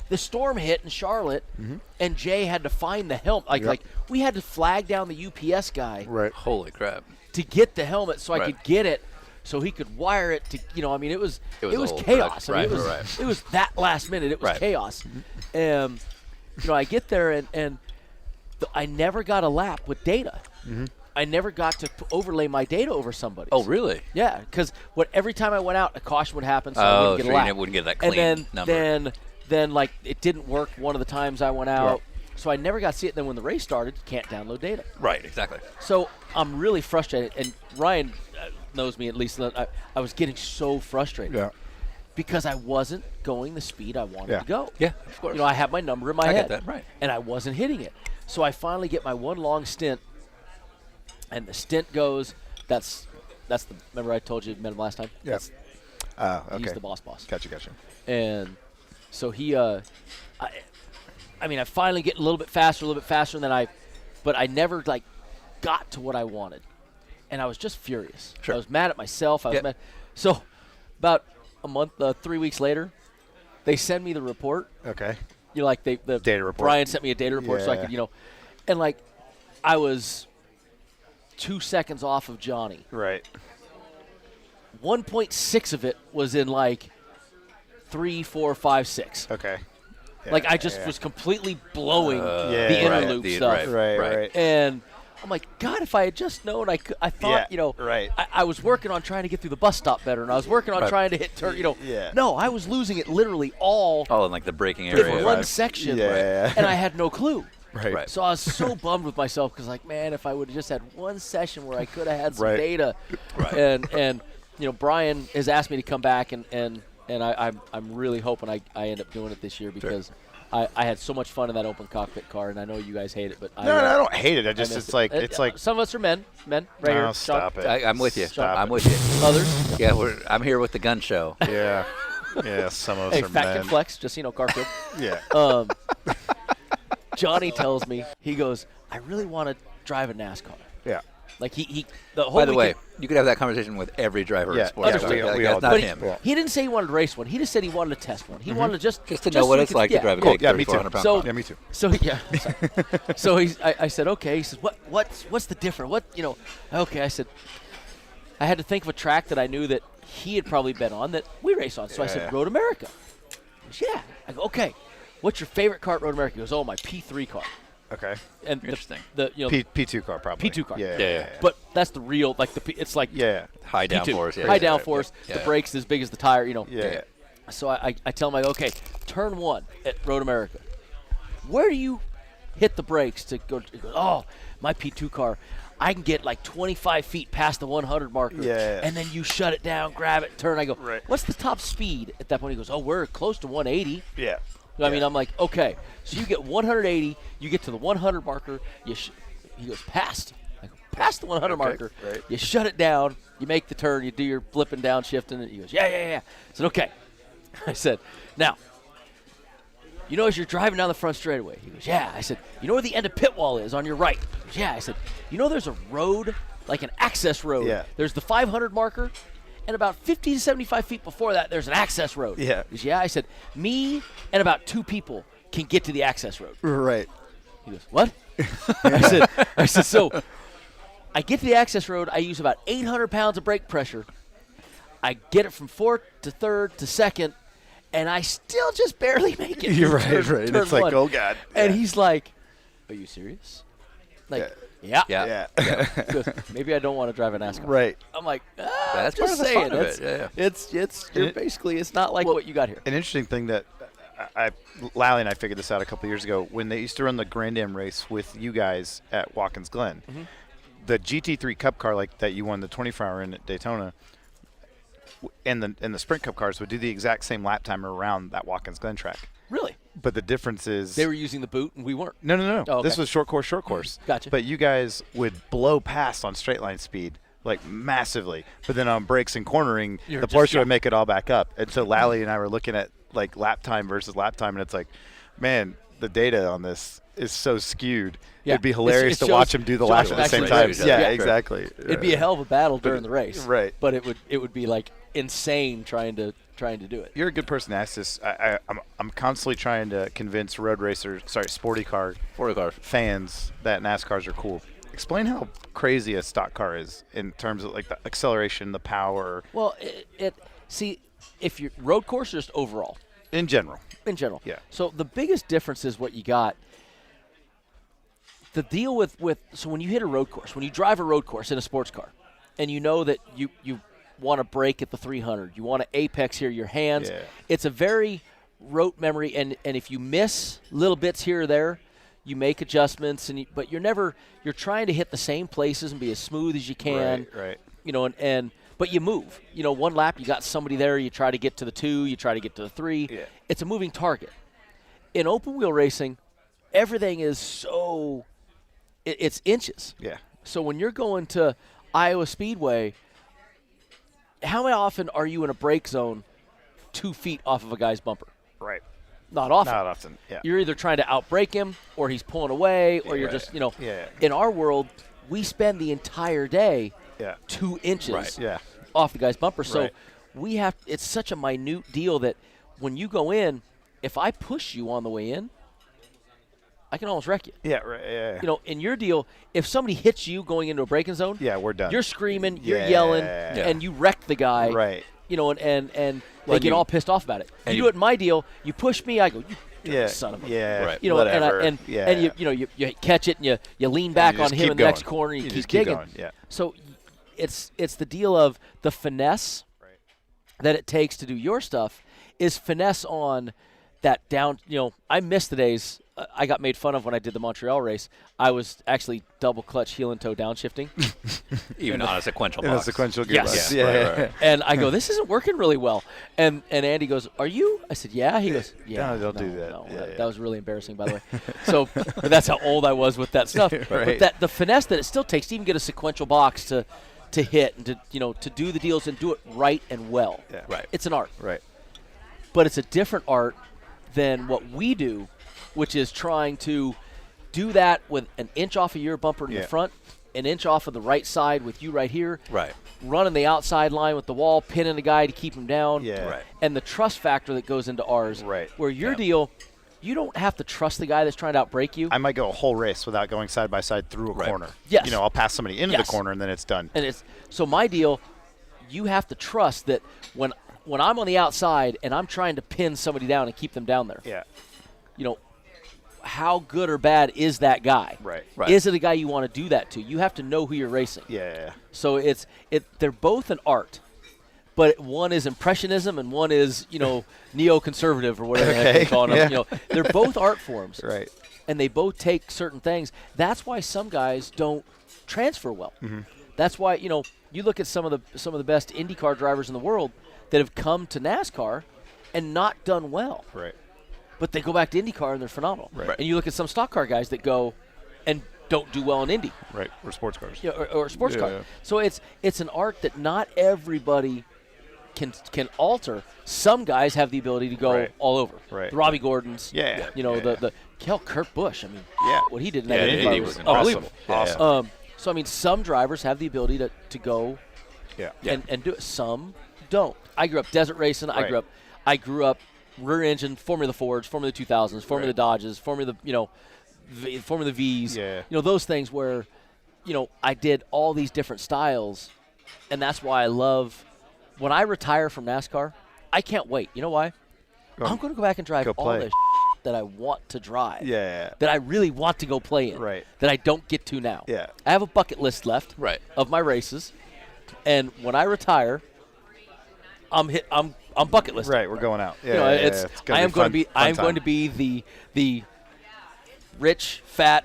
the storm hit in Charlotte, and Jay had to find the helmet. Like we had to flag down the UPS guy Right. Holy crap. to get the helmet so I Right. could get it. So he could wire it to, I mean, it was It was a whole chaos. production. I mean, Right. it was that last minute. It was Right. chaos. I get there and I never got a lap with data. I never got to overlay my data over somebody. Oh, really? Yeah, because every time I went out, a caution would happen, so I Oh, wouldn't get sure, a lap. you wouldn't get that clean and number. then like it didn't work one of the times I went out, so I never got to see it. Then when the race started, you can't download data. Right, exactly. So I'm really frustrated, and Ryan knows me at least. I was getting so frustrated Yeah. because I wasn't going the speed I wanted to go. Yeah, of course. I have my number in my I head, get that, right. and I wasn't hitting it. So I finally get my one long stint, and the stint goes. That's the. Remember I told you met him last time. Yeah. Okay. He's the boss. Gotcha. And so he, I mean, I finally get a little bit faster, and then but I never like got to what I wanted, and I was just furious. Sure. I was mad at myself. I was mad. So about a month, 3 weeks later, they send me the report. Okay. Like the Data report. Brian sent me a data report so I Yeah. could, and like I was 2 seconds off of Johnny. Right. 1.6 of it was in like 3, 4, 5, 6. Okay. Yeah, Like I just was completely blowing Yeah, the inner right. loop stuff. Right. And I'm like, God, if I had just known, I thought, right. I was working on trying to get through the bus stop better, and I was working on trying to hit turn, Yeah. No, I was losing it literally all Oh, in like the braking in area. one section, Yeah. and I had no clue. Right. So I was so bummed with myself because, like, man, if I would have just had one session where I could have had some Right. data, and Brian has asked me to come back, and I'm really hoping I end up doing it this year because I had so much fun in that open cockpit car, and I know you guys hate it, but No, I don't hate it. miss It's it. like some of us are men right here. No, stop Sean, it. I'm with you. Stop I'm it. with you. Others, Yeah, I'm here with the gun show. Yeah. Yeah, some of us hey, are Fat men. Kid Flex, just Garfield. Yeah. Johnny tells me, he goes, I really want to drive a NASCAR. Yeah. Like the whole By the way, weekend- you could have that conversation with every driver Yeah, in sports. understood. Like, We that's all not But him. he didn't say he wanted to race one. He just said he wanted to test one. He wanted to just Just to know what so it's he could- like to drive a cool. big Yeah, me too. 3,400 pound So- car. Yeah, me too. So I said, okay. He says, what's the difference? Okay. I said, I had to think of a track that I knew that he had probably been on that we race on. So I said, Yeah. Road America. He goes, yeah. I go, okay. What's your favorite car at Road America? He goes, oh, my P3 car. Okay. And Interesting. P2 car probably. P2 car. Yeah. But that's the real, like it's like Yeah. High P2. downforce. Yeah, high yeah, downforce. yeah, The yeah. brakes as big as the tire. Yeah. So I tell him, I go, okay, turn 1 at Road America. Where do you hit the brakes to go? He goes, oh, my P2 car, I can get like 25 feet past the 100 marker. Yeah. And then you shut it down, grab it, turn. I go, Right. what's the top speed at that point? He goes, oh, we're close to 180. Yeah. I mean, I'm like, okay. So you get 180, you get to the 100 marker. He goes, past. I go, past the 100 marker. right. You shut it down. You make the turn. You do your flipping down, shifting. And he goes, yeah. I said, okay. I said, now, as you're driving down the front straightaway. He goes, yeah. I said, you know where the end of pit wall is on your right? He goes, yeah. I said, there's a road, like an access road. Yeah. There's the 500 marker. And about 50 to 75 feet before that, there's an access road. Yeah. He goes, yeah. I said, me and about 2 people can get to the access road. Right. He goes, what? I said, so I get to the access road. I use about 800 pounds of brake pressure. I get it from 4th to 3rd to 2nd, and I still just barely make it. You're right. Turn It's like, one. oh God. And he's like, "Are you serious?" Like, yeah. Yeah. He goes, maybe I don't want to drive a NASCAR. Right. I'm like, That's just part of the saying. fun of it. Yeah. It's you're basically it's not like what you got here. An interesting thing that Lally and I figured this out a couple years ago when they used to run the Grand Am race with you guys at Watkins Glen. Mm-hmm. The GT3 Cup car like that you won the 24-hour in at Daytona, and the Sprint Cup cars would do the exact same lap time around that Watkins Glen track. Really? But the difference is They were using the boot and we weren't. No. Oh, okay. This was short course. Gotcha. But you guys would blow past on straight line speed, like massively. But then on brakes and cornering, the Porsche would make it all back up. And so Lally and I were looking at like lap time versus lap time, and it's like, man, the data on this is so skewed. Yeah. It'd be hilarious It to watch him do the laps at the same time. actually Yeah, Yeah. exactly. It'd be a hell of a battle during the race. Right. But it would be like insane trying to do it. You're a good person to ask this. I'm constantly trying to convince sporty car fans that NASCARs are cool. Explain how crazy a stock car is in terms of like the acceleration, the power. Well, see, if you're road course or just overall? In general. In general. Yeah. So the biggest difference is what you got. The deal with so when you hit a road course, when you drive a road course in a sports car, and you know that you want to brake at the 300, you want to apex here, your hands. Yeah. It's a very rote memory, and if you miss little bits here or there, you make adjustments, but you're trying to hit the same places and be as smooth as you can. Right. You know, but you move. You know, one lap you got somebody there, you try to get to the 2, you try to get to the 3. Yeah. It's a moving target. In open wheel racing, everything is so it's inches. Yeah. So when you're going to Iowa Speedway, how often are you in a brake zone 2 feet off of a guy's bumper? Right. Not often. Not often. Yeah. You're either trying to outbrake him, or he's pulling away, or you're right. just, Yeah. In our world, we spend the entire day Yeah. 2 inches Right. Yeah. off the guy's bumper. So Right. it's such a minute deal that when you go in, if I push you on the way in, I can almost wreck you. Yeah. Right. Yeah. You know, in your deal, if somebody hits you going into a braking zone, Yeah, we're done. you're screaming, you're Yeah. yelling, Yeah. and you wreck the guy. Right. You know, and they get all pissed off about it. You do it in my deal, you push me, I go, you Yeah. son of a. Yeah. Right. You know, Whatever. and yeah. you catch it and you lean back you on just him keep in the next going. corner and You you just keep keep digging. going, yeah. So it's the deal of the finesse that it takes to do your stuff is finesse on that down. You know, I miss the days. I got made fun of when I did the Montreal race. I was actually double clutch heel and toe downshifting. Even on a sequential In a box. sequential Yes. gearbox. Yeah. Yeah. Right. And I go, this isn't working really well. And Andy goes, are you? I said, yeah. He goes, yeah. No, don't do that. No, Yeah, that, yeah. that was really embarrassing, by the way. So but that's how old I was with that stuff. But Right. the finesse that it still takes to even get a sequential box to hit and to do the deals and do it right and well. Yeah. Right. It's an art. Right. But it's a different art than what we do, which is trying to do that with an inch off of your bumper in the Yeah. front, an inch off of the right side with you right here, Right. running the outside line with the wall, pinning a guy to keep him down, Yeah. Right. and the trust factor that goes into ours, Right. where your Yeah. deal, you don't have to trust the guy that's trying to outbrake you. I might go a whole race without going side by side through a Right. corner. Yes. You know, I'll pass somebody into Yes. the corner and then it's done. And it's so my deal, you have to trust that when I'm on the outside and I'm trying to pin somebody down and keep them down there, Yeah. you know, how good or bad is that guy? Right. Right. Is it a guy you want to do that to? You have to know who you're racing. Yeah. So they're both an art, but one is impressionism and one is neoconservative or whatever the heck they call them. Yeah. You know, they're both art forms, Right. and they both take certain things. That's why some guys don't transfer well. Mm-hmm. That's why you look at some of the best IndyCar drivers in the world that have come to NASCAR and not done well. Right. But they go back to IndyCar and they're phenomenal. Right. And you look at some stock car guys that go and don't do well in Indy, Right. Or sports cars. or sports car. Yeah. So it's an art that not everybody can alter. Some guys have the ability to go Right. all over. Right. The Robbie Gordons. Yeah. The Kurt Busch. I mean, Yeah. what he did in Yeah, that Indy IndyCar was was awesome. unbelievable. Awesome. So I mean, some drivers have the ability to go Yeah. and do it. Some don't. I grew up desert racing. Right. I grew up rear engine, Formula Fords, Formula 2000s, Formula Right. Dodges, Formula Formula V's. Yeah. Those things where I did all these different styles, and that's why I love when I retire from NASCAR. I can't wait. You know why? I'm going to go back and drive Go all play. the that I want to drive. Yeah. That I really want to go play in. Right. That I don't get to now. Yeah. I have a bucket list left. Right. Of my races, and when I retire, I'm bucket listing. Right. We're going out. Yeah. You know, yeah, it's yeah. It's gonna I am be going fun, to be fun I'm time. going to be the rich fat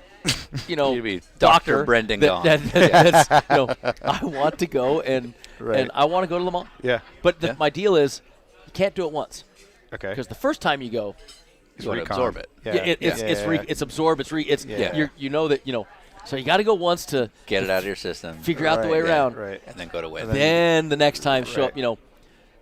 You'd be doctor Dr. Brendan that, Gaughan. that's, I want to go and Right. I want to go to Le Mans. Yeah. But my deal is you can't do it once Okay. because the first time you go, You want to recon. absorb it. Yeah. it's absorbed. Yeah. You know that So you got to go once to Get it out of your system. figure out the way Right, around. Right. And then go to win. Then the next time show Right. up,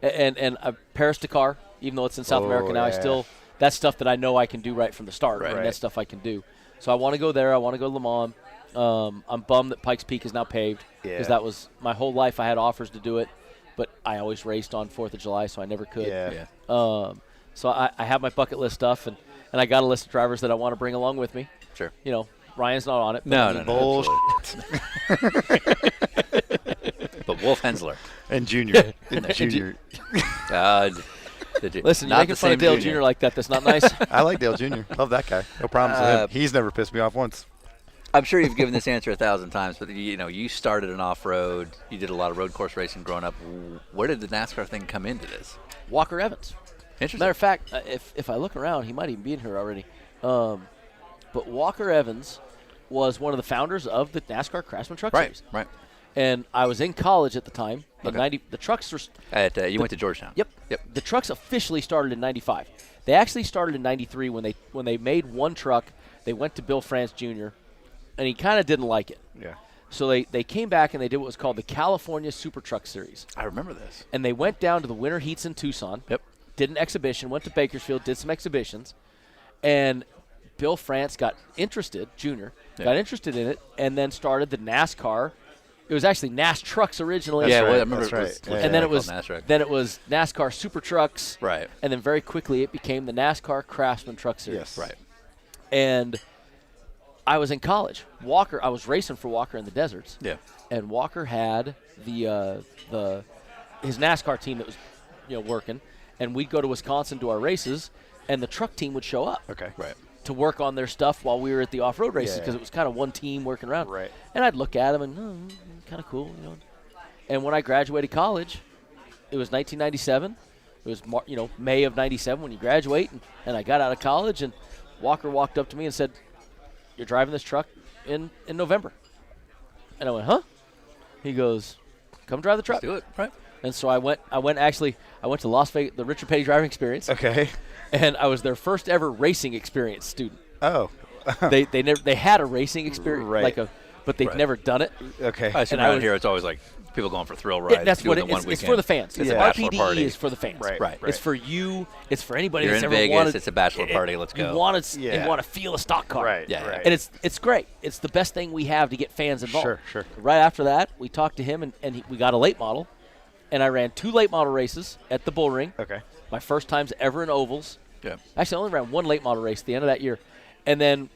and Paris Dakar, even though it's in South America now, yeah. that's stuff that I know I can do right from the start. Right. And that's stuff I can do. So I want to go there. I want to go to Le Mans. I'm bummed that Pikes Peak is now paved because Yeah. that was my whole life. I had offers to do it, but I always raced on 4th of July, so I never could. Yeah. So I have my bucket list stuff, and I got a list of drivers that I want to bring along with me. Sure. Ryan's not on it. No. Bullshit. But Wolf Hensler. And Junior. And Junior. Listen, you're not making the fun of same Dale Jr. like that. That's not nice. I like Dale Jr. Love that guy. No problems with him. He's never pissed me off once. I'm sure you've given this answer 1,000 times, but you started an off-road. You did a lot of road course racing growing up. Where did the NASCAR thing come into this? Walker Evans. Interesting. Matter of fact, if I look around, he might even be in here already. But Walker Evans was one of the founders of the NASCAR Craftsman Truck Series. Right. And I was in college at the time. In Okay. 90, the trucks were. You went to Georgetown. Yep. The trucks officially started in '95. They actually started in '93 when they made one truck. They went to Bill France Jr. and he kind of didn't like it. Yeah. So they came back and they did what was called the California Super Truck Series. I remember this. And they went down to the winter heats in Tucson. Yep. Did an exhibition. Went to Bakersfield. Did some exhibitions. And Bill France got interested. Jr. got interested in it, and then started the NASCAR. It was actually NAS Trucks originally. Yeah, right, well, I remember that's it was. right. Yeah, And then yeah. it was NASCAR. then it was NASCAR Super Trucks. Right. And then very quickly it became the NASCAR Craftsman Truck Series. Yes. Right. And I was in college. I was racing for Walker in the deserts. Yeah. And Walker had his NASCAR team that was working, and we'd go to Wisconsin to our races, and the truck team would show up. Okay. Right. To work on their stuff while we were at the off-road races Yeah. because it was kind of one team working around. Right. And I'd look at them and kind of cool, And when I graduated college, it was 1997. It was May of '97 when you graduate, and I got out of college, and Walker walked up to me and said, "You're driving this truck in November." And I went, "Huh?" He goes, "Come drive the truck." Do it. Right. And so I went to Las Vegas, the Richard Petty driving experience. Okay. And I was their first ever racing experience student. Oh. They had a racing experience, Right. but they've never done it. Okay. I assume And I around was- here it's always like people going for thrill rides. That's what doing the one it's for weekend. the fans. It's a Yeah. bachelor RPDE party. is for the fans. Right. It's for you. It's for anybody You're that's in ever Vegas. wanted. It's a bachelor party. Let's go. You want to Yeah. feel a stock car. Right. Yeah, Right. And it's great. It's the best thing we have to get fans involved. Sure. Right after that, we talked to him, and we got a late model, and I ran 2 late model races at the Bull Ring. Okay. My first times ever in ovals. Yeah. Actually, I only ran 1 late model race at the end of that year. And then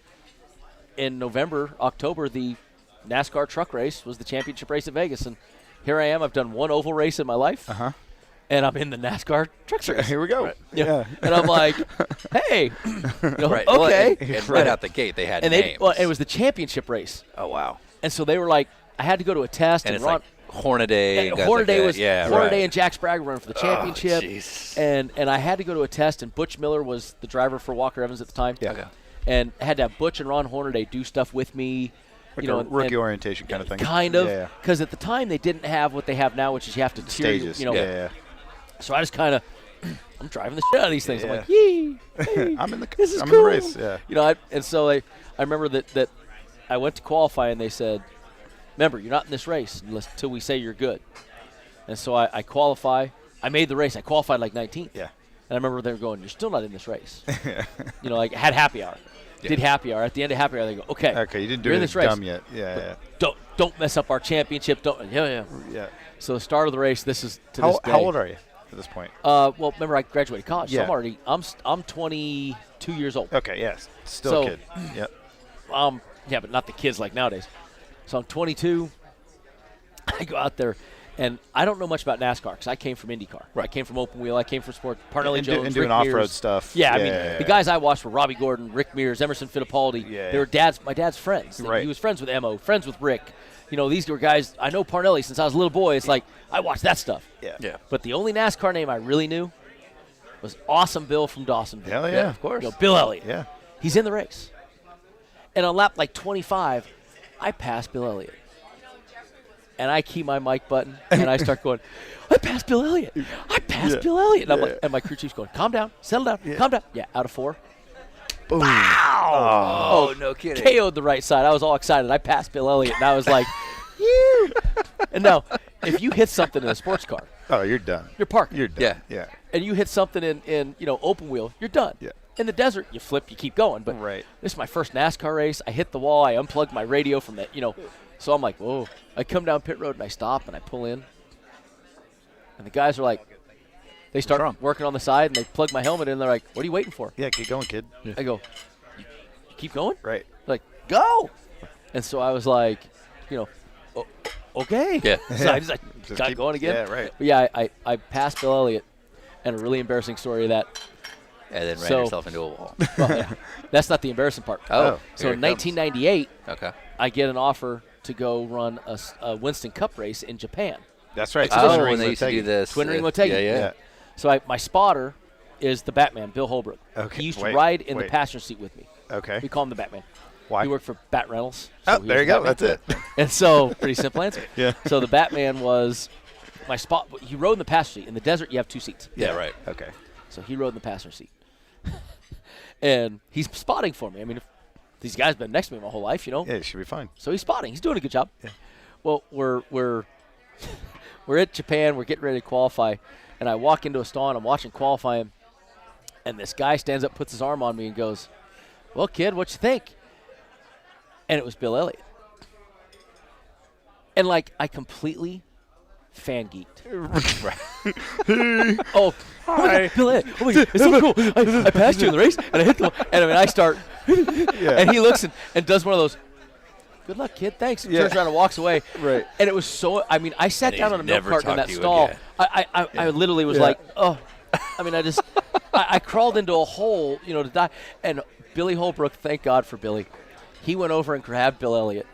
in October, the NASCAR truck race was the championship race at Vegas. And here I am. I've done 1 oval race in my life. Uh-huh. And I'm in the NASCAR truck series. Here we go. Right. Yeah. And I'm like, hey, Right. Well, okay. and right out the gate, they had And names. it was the championship race. Oh, wow. And so they were like, I had to go to a test. And it's Ron, like Hornaday. guys Hornaday like that. Hornaday and Jack Sprague were running for the championship. jeez. And I had to go to a test, and Butch Miller was the driver for Walker Evans at the time. Yeah. Okay. And I had to have Butch and Ron Hornaday do stuff with me. Like a rookie orientation kind of thing. Kind of. Yeah. Because at the time they didn't have what they have now, which is you have to tier, Stages. Yeah. So I just kind of, I'm driving the shit out of these things. I'm Yeah. like, yee. Hey, I'm in the this is I'm cool. in the race. Yeah. And so I remember that I went to qualify, and they said, remember, you're not in this race until we say you're good. And so I qualify. I made the race. I qualified like 19th. Yeah. And I remember they were going, you're still not in this race. Like had happy hour. Yeah. Did happy hour. At the end of happy hour, they go, okay. Okay, you didn't do you're in anything this race. dumb yet. Yeah. Don't mess up our championship. Yeah. Yeah. So the start of the race, this is to How, this day. how old are you at this point? Well, remember I graduated college, Yeah. so I'm 22 years old. Okay, yes. Still So- a kid. Yep. Yeah, but not the kids like nowadays. So I'm 22. I go out there, And I don't know much about NASCAR because I came from IndyCar. Right. I came from open wheel. I came from sport. Parnelli Jones, and doing Rick off-road Mears. stuff. Yeah, I mean, the guys I watched were Robbie Gordon, Rick Mears, Emerson Fittipaldi. Yeah. They were my dad's friends. Right. He was friends with Emo, friends with Rick. These were guys, I know Parnelli since I was a little boy. It's like, I watched that stuff. Yeah. But the only NASCAR name I really knew was Awesome Bill from Dawsonville. Hell yeah. Of course. Bill Elliott. Yeah. He's in the race. And on lap 25, I passed Bill Elliott. And I key my mic button, and I start going, I passed Bill Elliott. I passed Bill Elliott. And, and my crew chief's going, calm down, settle down, calm down. Yeah, out of 4. Boom. Wow. Oh, no kidding. KO'd the right side. I was all excited. I passed Bill Elliott, and I was like, you. And now, if you hit something in a sports car, Oh, you're done. you're parked. You're done. Yeah. And you hit something in open wheel, you're done. Yeah. In the desert, you flip, you keep going. But Right. this is my first NASCAR race. I hit the wall. I unplugged my radio from that, So I'm like, whoa. I come down pit road, and I stop, and I pull in. And the guys are like, they start working on the side, and they plug my helmet in, and they're like, what are you waiting for? Yeah, keep going, kid. I go, you keep going? Right. They're like, go. And so I was like, okay. Yeah. So I just got going again. Yeah, right. But yeah, I passed Bill Elliott, and a really embarrassing story of that. And then ran yourself into a wall. Well, yeah, that's not the embarrassing part. Oh. So in 1998, Okay. I get an offer to go run a Winston Cup race in Japan. That's right. Oh, when they used to do this. Twin Ring Motegi. Yeah. So my spotter is the Batman, Bill Holbrook. Okay. He used to ride in the passenger seat with me. Okay. We call him the Batman. Why? He worked for Bat Reynolds. Oh, there you go. That's it. And so, pretty simple answer. Yeah. So the Batman was my spot. He rode in the passenger seat. In the desert, you have 2 seats. Yeah, right. Okay. So he rode in the passenger seat. And he's spotting for me. I mean, if these guys have been next to me my whole life, Yeah, it should be fine. So he's spotting. He's doing a good job. Yeah. Well, we're at Japan. We're getting ready to qualify. And I walk into a stall, and I'm watching qualifying. And this guy stands up, puts his arm on me, and goes, well, kid, what you think? And it was Bill Elliott. And, I completely fan-geeked. Oh, hi. Bill Elliott. Oh, my God, it's so cool. I passed you in the race, and I hit the one. And, I start. And he looks and does one of those, good luck, kid, thanks. And turns around and walks away. Right. And it was so, I sat down on a milk carton in that stall. I literally was like, oh. I crawled into a hole, to die. And Billy Holbrook, thank God for Billy, he went over and grabbed Bill Elliott.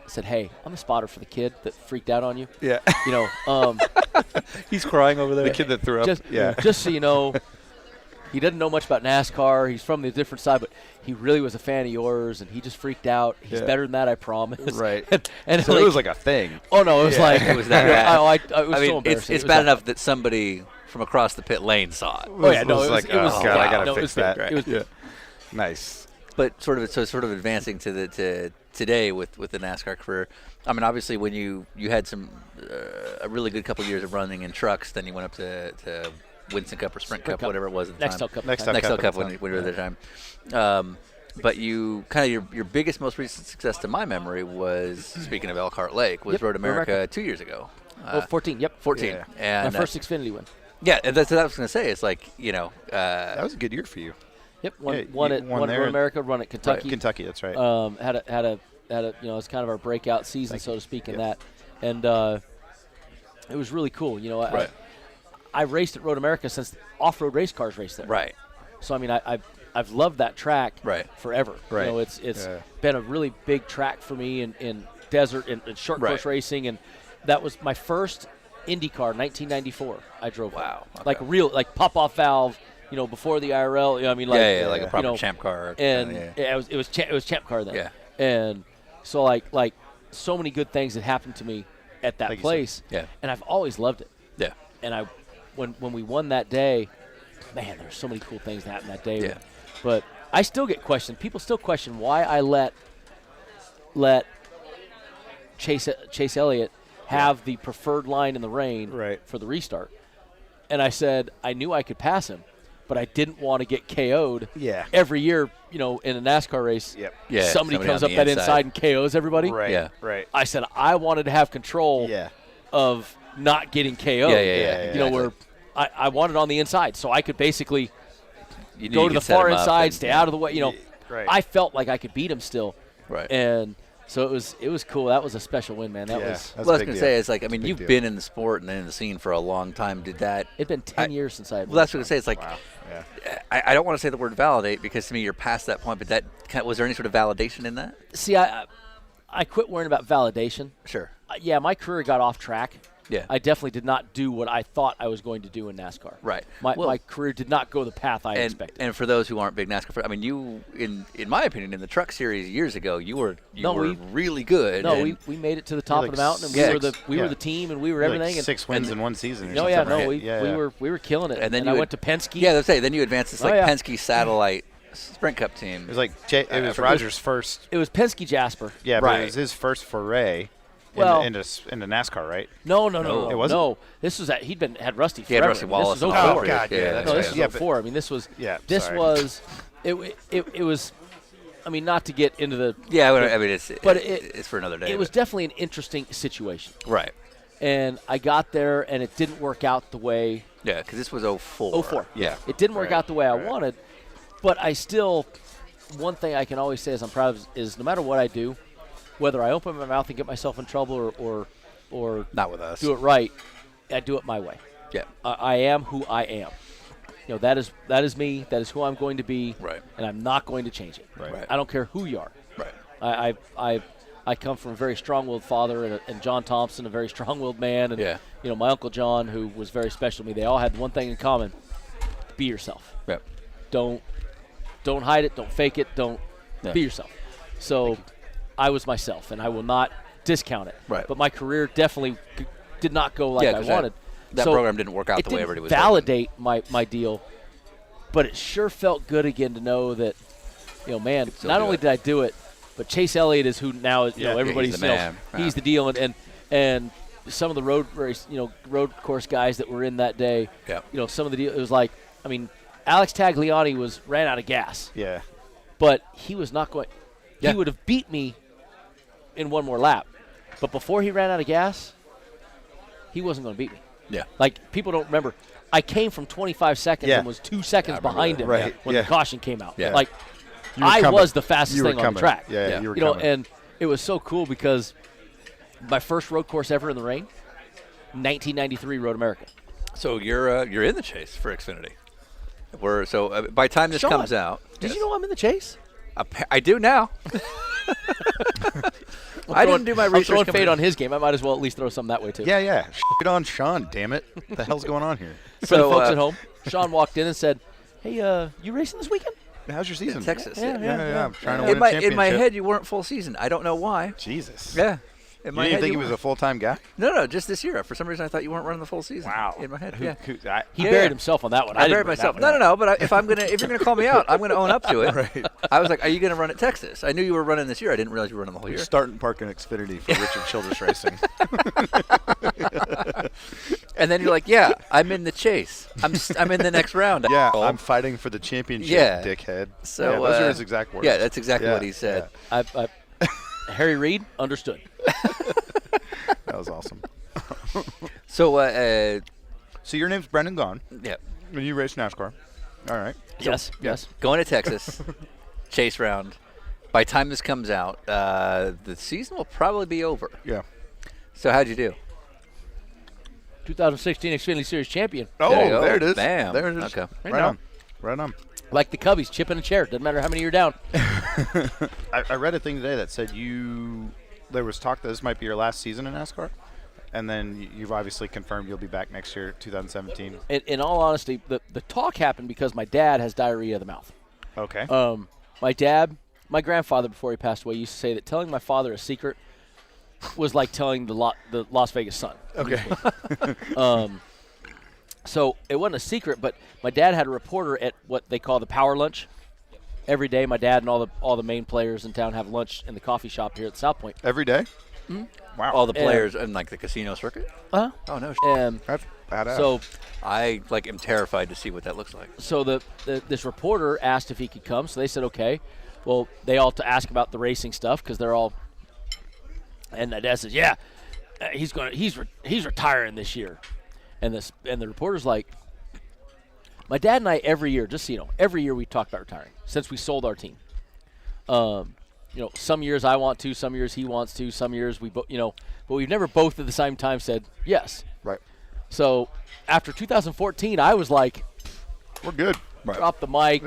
Said, hey, I'm the spotter for the kid that freaked out on you. Yeah. He's crying over there. The kid that threw up. Just so you know, he doesn't know much about NASCAR. He's from the different side, but he really was a fan of yours, and he just freaked out. He's better than that, I promise. Right. and so it was like a thing. Oh, no, it was like. It was that bad. It was so embarrassing. It's bad enough that somebody from across the pit lane saw it. Oh, yeah, no, it was it was God, I got to no, fix it was that. Big. It was big. Nice. But sort of advancing to today with the NASCAR career. I mean, obviously, when you had a really good couple of years of running in trucks, then you went up to Winston Cup or Sprint Cup, whatever it was at the time. Nextel Cup when we were at the time. But you kind of your biggest, most recent success, to my memory, was speaking of Elkhart Lake, was Road America 2 years ago. 14. Yep, 14. Yeah. And my first Xfinity win. Yeah, and that's what I was going to say. It's like that was a good year for you. Yep, Yeah, won you at won Road there. America, run at Kentucky. Kentucky, that's right. Had a it was kind of our breakout season, so to speak, in that, and it was really cool. I raced at Road America since off-road race cars raced there. right. So I mean, I've loved that track forever. Right. It's been a really big track for me in desert and short course racing, and that was my first IndyCar, 1994. I drove. Wow. Okay. Like a real pop-off valve. Before the IRL. Like a proper champ car. And it was champ car then. Yeah. And so like so many good things that happened to me at that place. Yeah. And I've always loved it. Yeah. And when we won that day, man, there were so many cool things that happened that day. Yeah. But I still get questioned. People still question why I let Chase Elliott have the preferred line in the rain for the restart. And I said I knew I could pass him, but I didn't want to get KO'd every year, in a NASCAR race. Yep. Yeah, somebody comes on up the that inside and KOs everybody. Right. Yeah. Right. I said I wanted to have control of not getting KO'd. Yeah. Where I wanted on the inside, so I could basically You go to the far inside, and, stay out of the way. Right. I felt like I could beat him still. Right. And So it was cool. That was a special win, man. That was. That's Well, I was a big going to deal. say, it's like, I mean, Big you've deal. been in the sport and in the scene for a long time. Did that? It'd been 10 years since I had. Well, that's what I was going to say. It's like, Wow. Yeah. I don't want to say the word validate because to me you're past that point. But was there any sort of validation in that? See, I quit worrying about validation. Sure. Yeah, my career got off track. Yeah. I definitely did not do what I thought I was going to do in NASCAR. Right. My career did not go the path I expected. And for those who aren't big NASCAR fans, I mean, you, in my opinion, in the Truck Series years ago, you were really good. No, and we made it to the top like of the mountain, and we were the team, and we were Like everything. 6 wins in one season. Or No, something, yeah, no, right? we were killing it. And then I went to Penske. Yeah, let's say then you advanced this yeah. Penske satellite Sprint Cup team. It was like it was Roger's first. It was Penske Jasper. Yeah, but Right. it was his first foray Well- into NASCAR, right? No. It wasn't? No, this was had Rusty He had forever. Rusty Wallace. This was and all 04. that. God, yeah, that's No, right. this was Yeah, but- 04. I mean, this was. Yeah, This sorry. was. It was. I mean, not to get into the. Yeah, I mean, it's for another day. It was definitely an interesting situation. right. And I got there, and it didn't work out the way. Yeah, because this was 04. 04. Yeah. It didn't work Right, out the way I right. wanted, but I still. One thing I can always say is I'm proud of is no matter what I do, whether I open my mouth and get myself in trouble or Not with us. do it right, I do it my way. Yeah. I am who I am. You know, that is me. That is who I'm going to be. Right. And I'm not going to change it. Right. I don't care who you are. Right. I come from a very strong-willed father and John Thompson, a very strong-willed man, and Yeah. you know my Uncle John, who was very special to me. They all had one thing in common: be yourself. Yep. Don't hide it. Don't fake it. Don't be yourself. So I was myself, and I will not discount it. Right. But my career definitely did not go like I 'cause wanted. That So program didn't work out it the way didn't everybody was validate my deal, but it sure felt good again to know that, you know, man, still not do only it. did I do it, but Chase Elliott is who now is, you know, everybody he's the knows. man. He's the deal, and some of the road race, you know, road course guys that were in that day, Yeah. you know, some of the deal. It was like, I mean, Alex Tagliani ran out of gas, Yeah. but he was not going. Yeah. He would have beat me in one more lap, but before he ran out of gas, he wasn't going to beat me. Yeah. Like, people don't remember. I came from 25 seconds Yeah. and was 2 seconds behind him Right. when Yeah. the caution came out. Yeah. Like, You were I coming. was the fastest You were thing on coming. the track. Yeah, Yeah. you were You know, coming. and it was so cool because my first road course ever in the rain, 1993 Road America. So you're in the chase for Xfinity. By the time this Sean, comes out, Did yes. you know I'm in the chase? I do now. I didn't do my I'm research. throwing coming fade in. on his game. I might as well at least throw some that way, too. Yeah. Shit on Sean, damn it. What the hell's going on here? For the So, folks at home, Sean walked in and said, hey, you racing this weekend? How's your season? Texas. Yeah. I'm trying to win In a my championship. head, you weren't full season. I don't know why. Jesus. Yeah. In You my didn't head, think he you was weren't. a full-time guy? No, just this year. For some reason, I thought you weren't running the full season. Wow. In my head, Who- yeah. He Yeah, buried yeah. himself on that one. I didn't buried bring that myself. one up. No. But if you're gonna call me out, I'm gonna own up to it. Right. I was like, "Are you gonna run at Texas?" I knew you were running this year. I didn't realize you were running the whole year. Starting parking Xfinity for Richard Childress Racing. And then you're like, "Yeah, I'm in the chase. I'm in the next round." Yeah, asshole." I'm fighting for the championship, Yeah. dickhead. So yeah, those are his exact words. Yeah, that's exactly Yeah, what he said. Harry Reid understood. That was awesome. So, So your name's Brendan Gaughan, yeah, and you race NASCAR. All right. Yes. going to Texas, chase round. By the time this comes out, the season will probably be over. Yeah. So how'd you do? 2016 Xfinity Series champion. Oh, There you go. there it is. Bam. There it is. Okay. Right now. on. Right on. Like the Cubbies, chipping a chair. Doesn't matter how many you're down. I read a thing today that said there was talk that this might be your last season in NASCAR, and then you've obviously confirmed you'll be back next year, 2017. In all honesty, the talk happened because my dad has diarrhea of the mouth. Okay. My grandfather, before he passed away, used to say that telling my father a secret was like telling the Las Vegas Sun. Okay. So it wasn't a secret, but my dad had a reporter at what they call the power lunch. Every day, my dad and all the main players in town have lunch in the coffee shop here at South Point. Every day? Wow. All the players in like the casino circuit. Uh-huh. Oh no. And That's badass. so I am terrified to see what that looks like. So this reporter asked if he could come, so they said okay. Well, they all to ask about the racing stuff because they're all. And my dad says, "Yeah, he's retiring this year," and the reporter's like, "My dad and I every year, just so you know, every year we talk about retiring since we sold our team." some years I want to, some years he wants to, some years we both, but we've never both at the same time said yes. Right. So after 2014, I was like, we're good. Dropped the mic.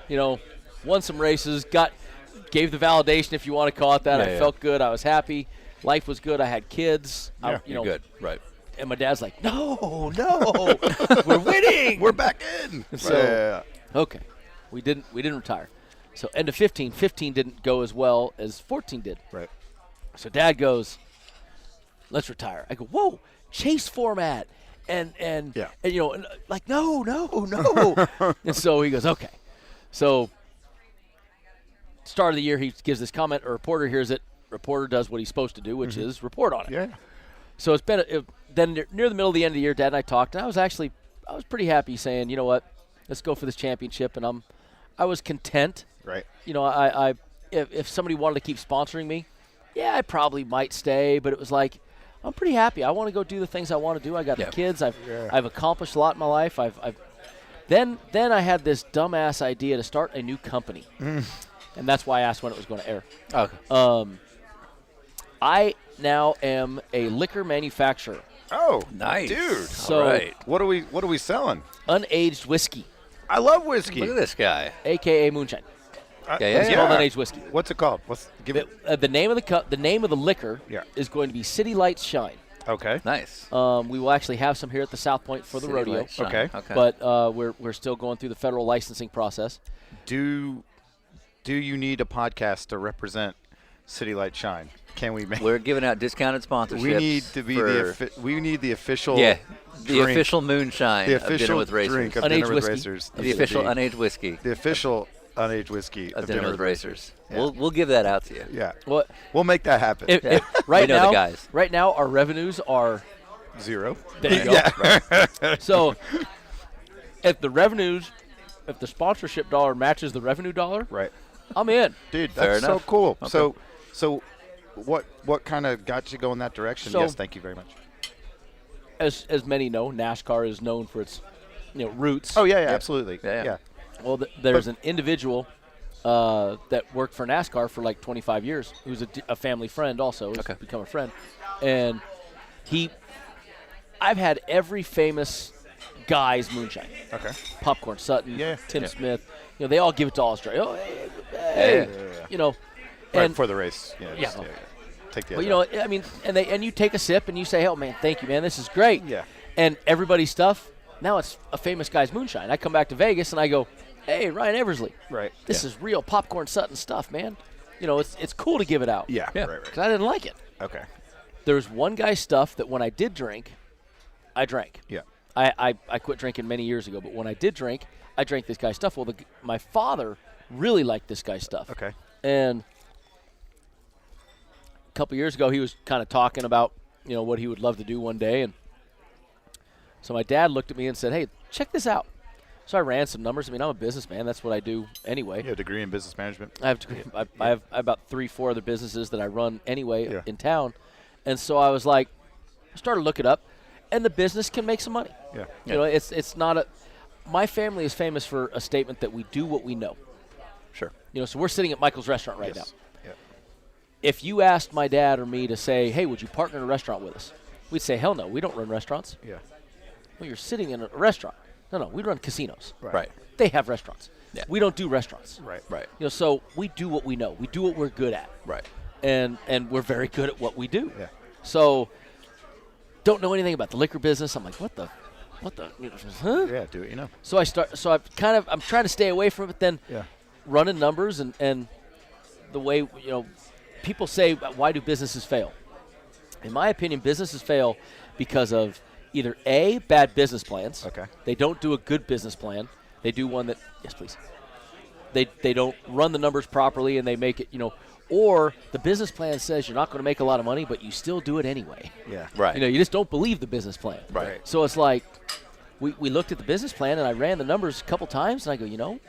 Yeah. Won some races, gave the validation, if you want to call it that. I felt good. I was happy. Life was good. I had kids. Yeah. You're good. Right. And my dad's like, no, we're winning. We're back in. So, okay, we didn't retire. So end of 15 didn't go as well as 14 did. Right. So Dad goes, let's retire. I go, whoa, chase format. And like, no. And so he goes, okay. So start of the year, he gives this comment. A reporter hears it. Reporter does what he's supposed to do, which is report on it. Yeah. So it's been then near the middle of the end of the year, Dad and I talked, and I was pretty happy saying, you know what, let's go for this championship. And I was content. Right. If somebody wanted to keep sponsoring me, I probably might stay. But it was like, I'm pretty happy. I want to go do the things I want to do. I got the kids. I've accomplished a lot in my life. Then I had this dumbass idea to start a new company, and that's why I asked when it was going to air. Okay. I now am a liquor manufacturer. Oh, nice, dude. So all right. What are we selling? Unaged whiskey, I love whiskey. Look at this guy. AKA moonshine. Yeah. Called unaged whiskey. What's it called? Give it. The name of the name of the liquor Yeah. is going to be City Lights Shine. Okay. Nice. We will actually have some here at the South Point for the City rodeo. Lights Shine. Okay. But we're still going through the federal licensing process. Do you need a podcast to represent City Light Shine? Can we make? We're giving out discounted sponsorships. We need to be we need the official. the drink, official moonshine. the of Dinner official with Racers. drink of Unaged Dinner with whiskey. Racers. The official unaged whiskey The official unaged whiskey of Dinner with Racers. Yeah. We'll give that out to you. Yeah. What? We'll make that happen. Right We know now, the guys. right now, our revenues are 0. there. You go. So, if the sponsorship dollar matches the revenue dollar, Right. I'm in. Dude, Fair that's so enough. cool. Okay. So what kind of got you going that direction? So- Yes, thank you very much. As many know, NASCAR is known for its roots. Oh yeah, absolutely. Yeah. Well, there's an individual that worked for NASCAR for like 25 years, who's a family friend also, has become a friend. And I've had every famous guy's moonshine. Okay. Popcorn Sutton, Yeah. Tim Smith, they all give it to all Australia. Oh, hey. Right And before the race. Just, take the. but I mean, and you take a sip and you say, "Oh man, thank you, man, this is great." Yeah. And everybody's stuff. Now it's a famous guy's moonshine. I come back to Vegas and I go, "Hey, Ryan Eversley, Right. this is real Popcorn Sutton stuff, man. It's cool to give it out." Yeah. Yeah. Right. Because I didn't like it. Okay. There's one guy's stuff that when I did drink, I drank. Yeah. I quit drinking many years ago, but when I did drink, I drank this guy's stuff. Well, my father really liked this guy's stuff. Okay. And a couple years ago, he was kind of talking about, what he would love to do one day. And so my dad looked at me and said, "Hey, check this out." So I ran some numbers. I mean, I'm a businessman. That's what I do anyway. You have a degree in business management. I have about 3-4 other businesses that I run anyway Yeah. in town. And so I was like, I started to look it up, and the business can make some money. Yeah. It's not a – my family is famous for a statement that we do what we know. Sure. So we're sitting at Michael's restaurant right now. Yeah. If you asked my dad or me to say, "Hey, would you partner in a restaurant with us?" We'd say, "Hell no, we don't run restaurants." Yeah. Well, you're sitting in a restaurant. No, we run casinos. Right. They have restaurants. Yeah. We don't do restaurants. Right. Right. So we do what we know. We do what we're good at. Right. And we're very good at what we do. Yeah. So don't know anything about the liquor business. I'm like, what the, huh? Yeah. Do it. So I'm trying to stay away from it. Then Yeah. running numbers and the way, people say, why do businesses fail? In my opinion, businesses fail because of either A, bad business plans. Okay. They don't do a good business plan. They do one that, yes, please. They don't run the numbers properly and they make it, or the business plan says you're not going to make a lot of money, but you still do it anyway. Yeah. Right. You just don't believe the business plan. Right. So it's like we looked at the business plan and I ran the numbers a couple times and I go,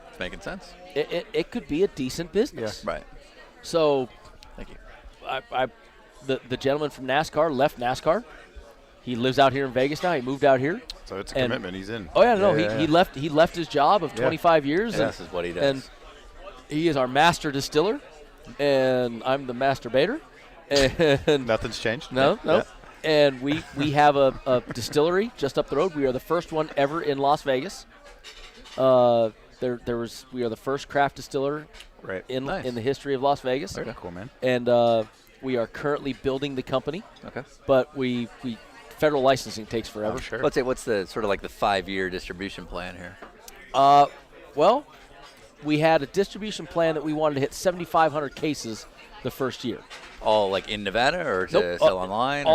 It's making sense. it could be a decent business. Right. So Thank you. the gentleman from NASCAR left NASCAR. He lives out here in Vegas now. He moved out here. So it's a commitment. He's in. Oh yeah, no, Yeah. he left his job of 25 years. And this is what he does. And He is our master distiller, and I'm the masturbator. And Nothing's changed? No. Yeah. And we have a distillery just up the road. We are the first one ever in Las Vegas. We are the first craft distiller in the history of Las Vegas. Very cool, man. And we are currently building the company. Okay. But we federal licensing takes forever. Sure. Let's say, what's the sort of like the 5-year distribution plan here? Well, we had a distribution plan that we wanted to hit 7,500 cases the first year. All like in Nevada or to sell online?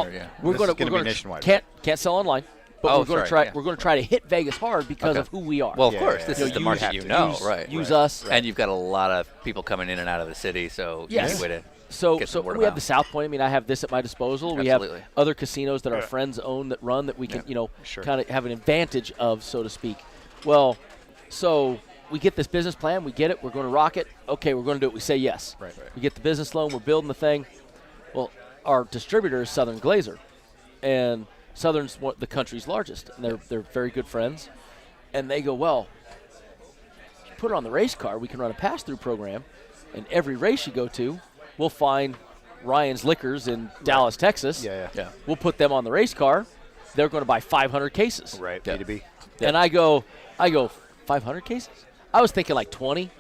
We're going to be nationwide. Can't sell online, but we're going to try. Yeah. We're going to try to hit Vegas hard because of who we are. Well, of course, this is the market right? Use us, and you've got a lot of people coming in and out of the city, so easy way to. So we have the South Point. I mean, I have this at my disposal. Absolutely. We have other casinos that our friends own that run that we can, kind of have an advantage of, so to speak. Well, so we get this business plan. We get it. We're going to rock it. Okay, we're going to do it. We say yes. Right. We get the business loan. We're building the thing. Well, our distributor is Southern Glazer, and Southern's the country's largest, and they're very good friends. And they go, well, put it on the race car. We can run a pass-through program, and every race you go to, we'll find Ryan's Liquors in Dallas, Texas. Yeah. We'll put them on the race car. They're going to buy 500 cases. Right, B2B. And I go, 500 cases? I was thinking like 20.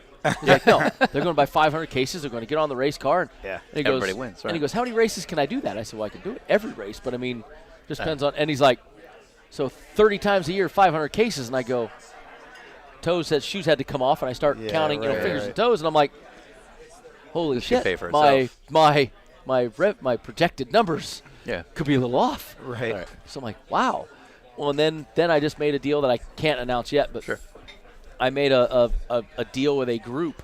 He's like, no, they're going to buy 500 cases. They're going to get on the race car. And he goes, everybody wins, right? And he goes, how many races can I do that? I said, well, I can do it every race, but I mean, just depends on. And he's like, so 30 times a year, 500 cases. And I go, shoes had to come off, and I start counting, fingers and toes, and I'm like, holy shit, pay for my projected numbers could be a little off. Right. So I'm like, wow. Well, and then I just made a deal that I can't announce yet, but I made a deal with a group,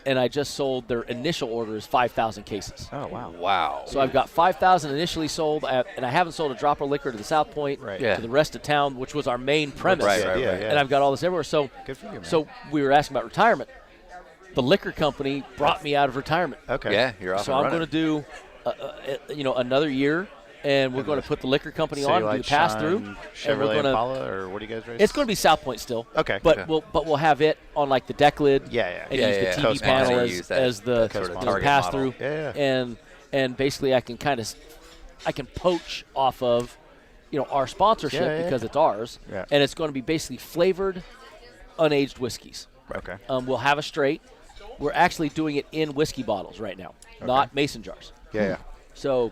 and I just sold their initial order is 5,000 cases. Oh, wow. Wow. So I've got 5,000 initially sold, and I haven't sold a drop of liquor to the South Point, to the rest of town, which was our main premise. Right. And I've got all this everywhere. So, good for you, man. So we were asking about retirement. The liquor company brought me out of retirement. Okay. Yeah, you're off. So I'm going to do, another year, and we're going to put the liquor company on, do the pass through, and we're going to. Impala, or what do you guys race? It's going to be South Point still. Okay. But we'll have it on like the deck lid. And use the TV panel as the pass through. And basically I can poach off of, our sponsorship because it's ours, and it's going to be basically flavored, unaged whiskeys. Okay. We'll have a straight. We're actually doing it in whiskey bottles right now, not mason jars. Yeah. So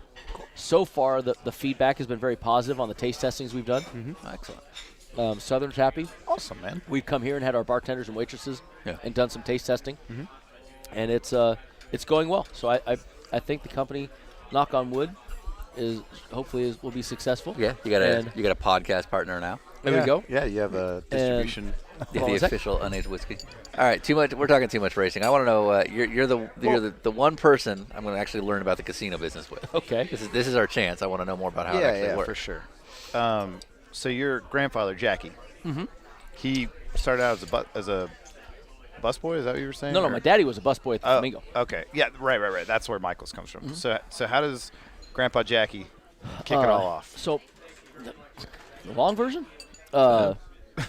far, the feedback has been very positive on the taste testings we've done. Mm-hmm. Excellent. Southern's happy. Awesome, man. We've come here and had our bartenders and waitresses and done some taste testing, and it's going well. So I think the company, knock on wood, will be successful. Yeah, you got a podcast partner now. There we go. Yeah, you have a distribution. The official unaged whiskey. All right, too much. We're talking too much racing. I want to know. You're the one person I'm going to actually learn about the casino business with. Okay. This is our chance. I want to know more about how it actually works. For sure. So your grandfather Jackie, he started out as a busboy. Is that what you were saying? No, my daddy was a busboy at the Flamingo. Okay. Yeah. Right. That's where Michael's comes from. So how does Grandpa Jackie kick it all off? So the long version,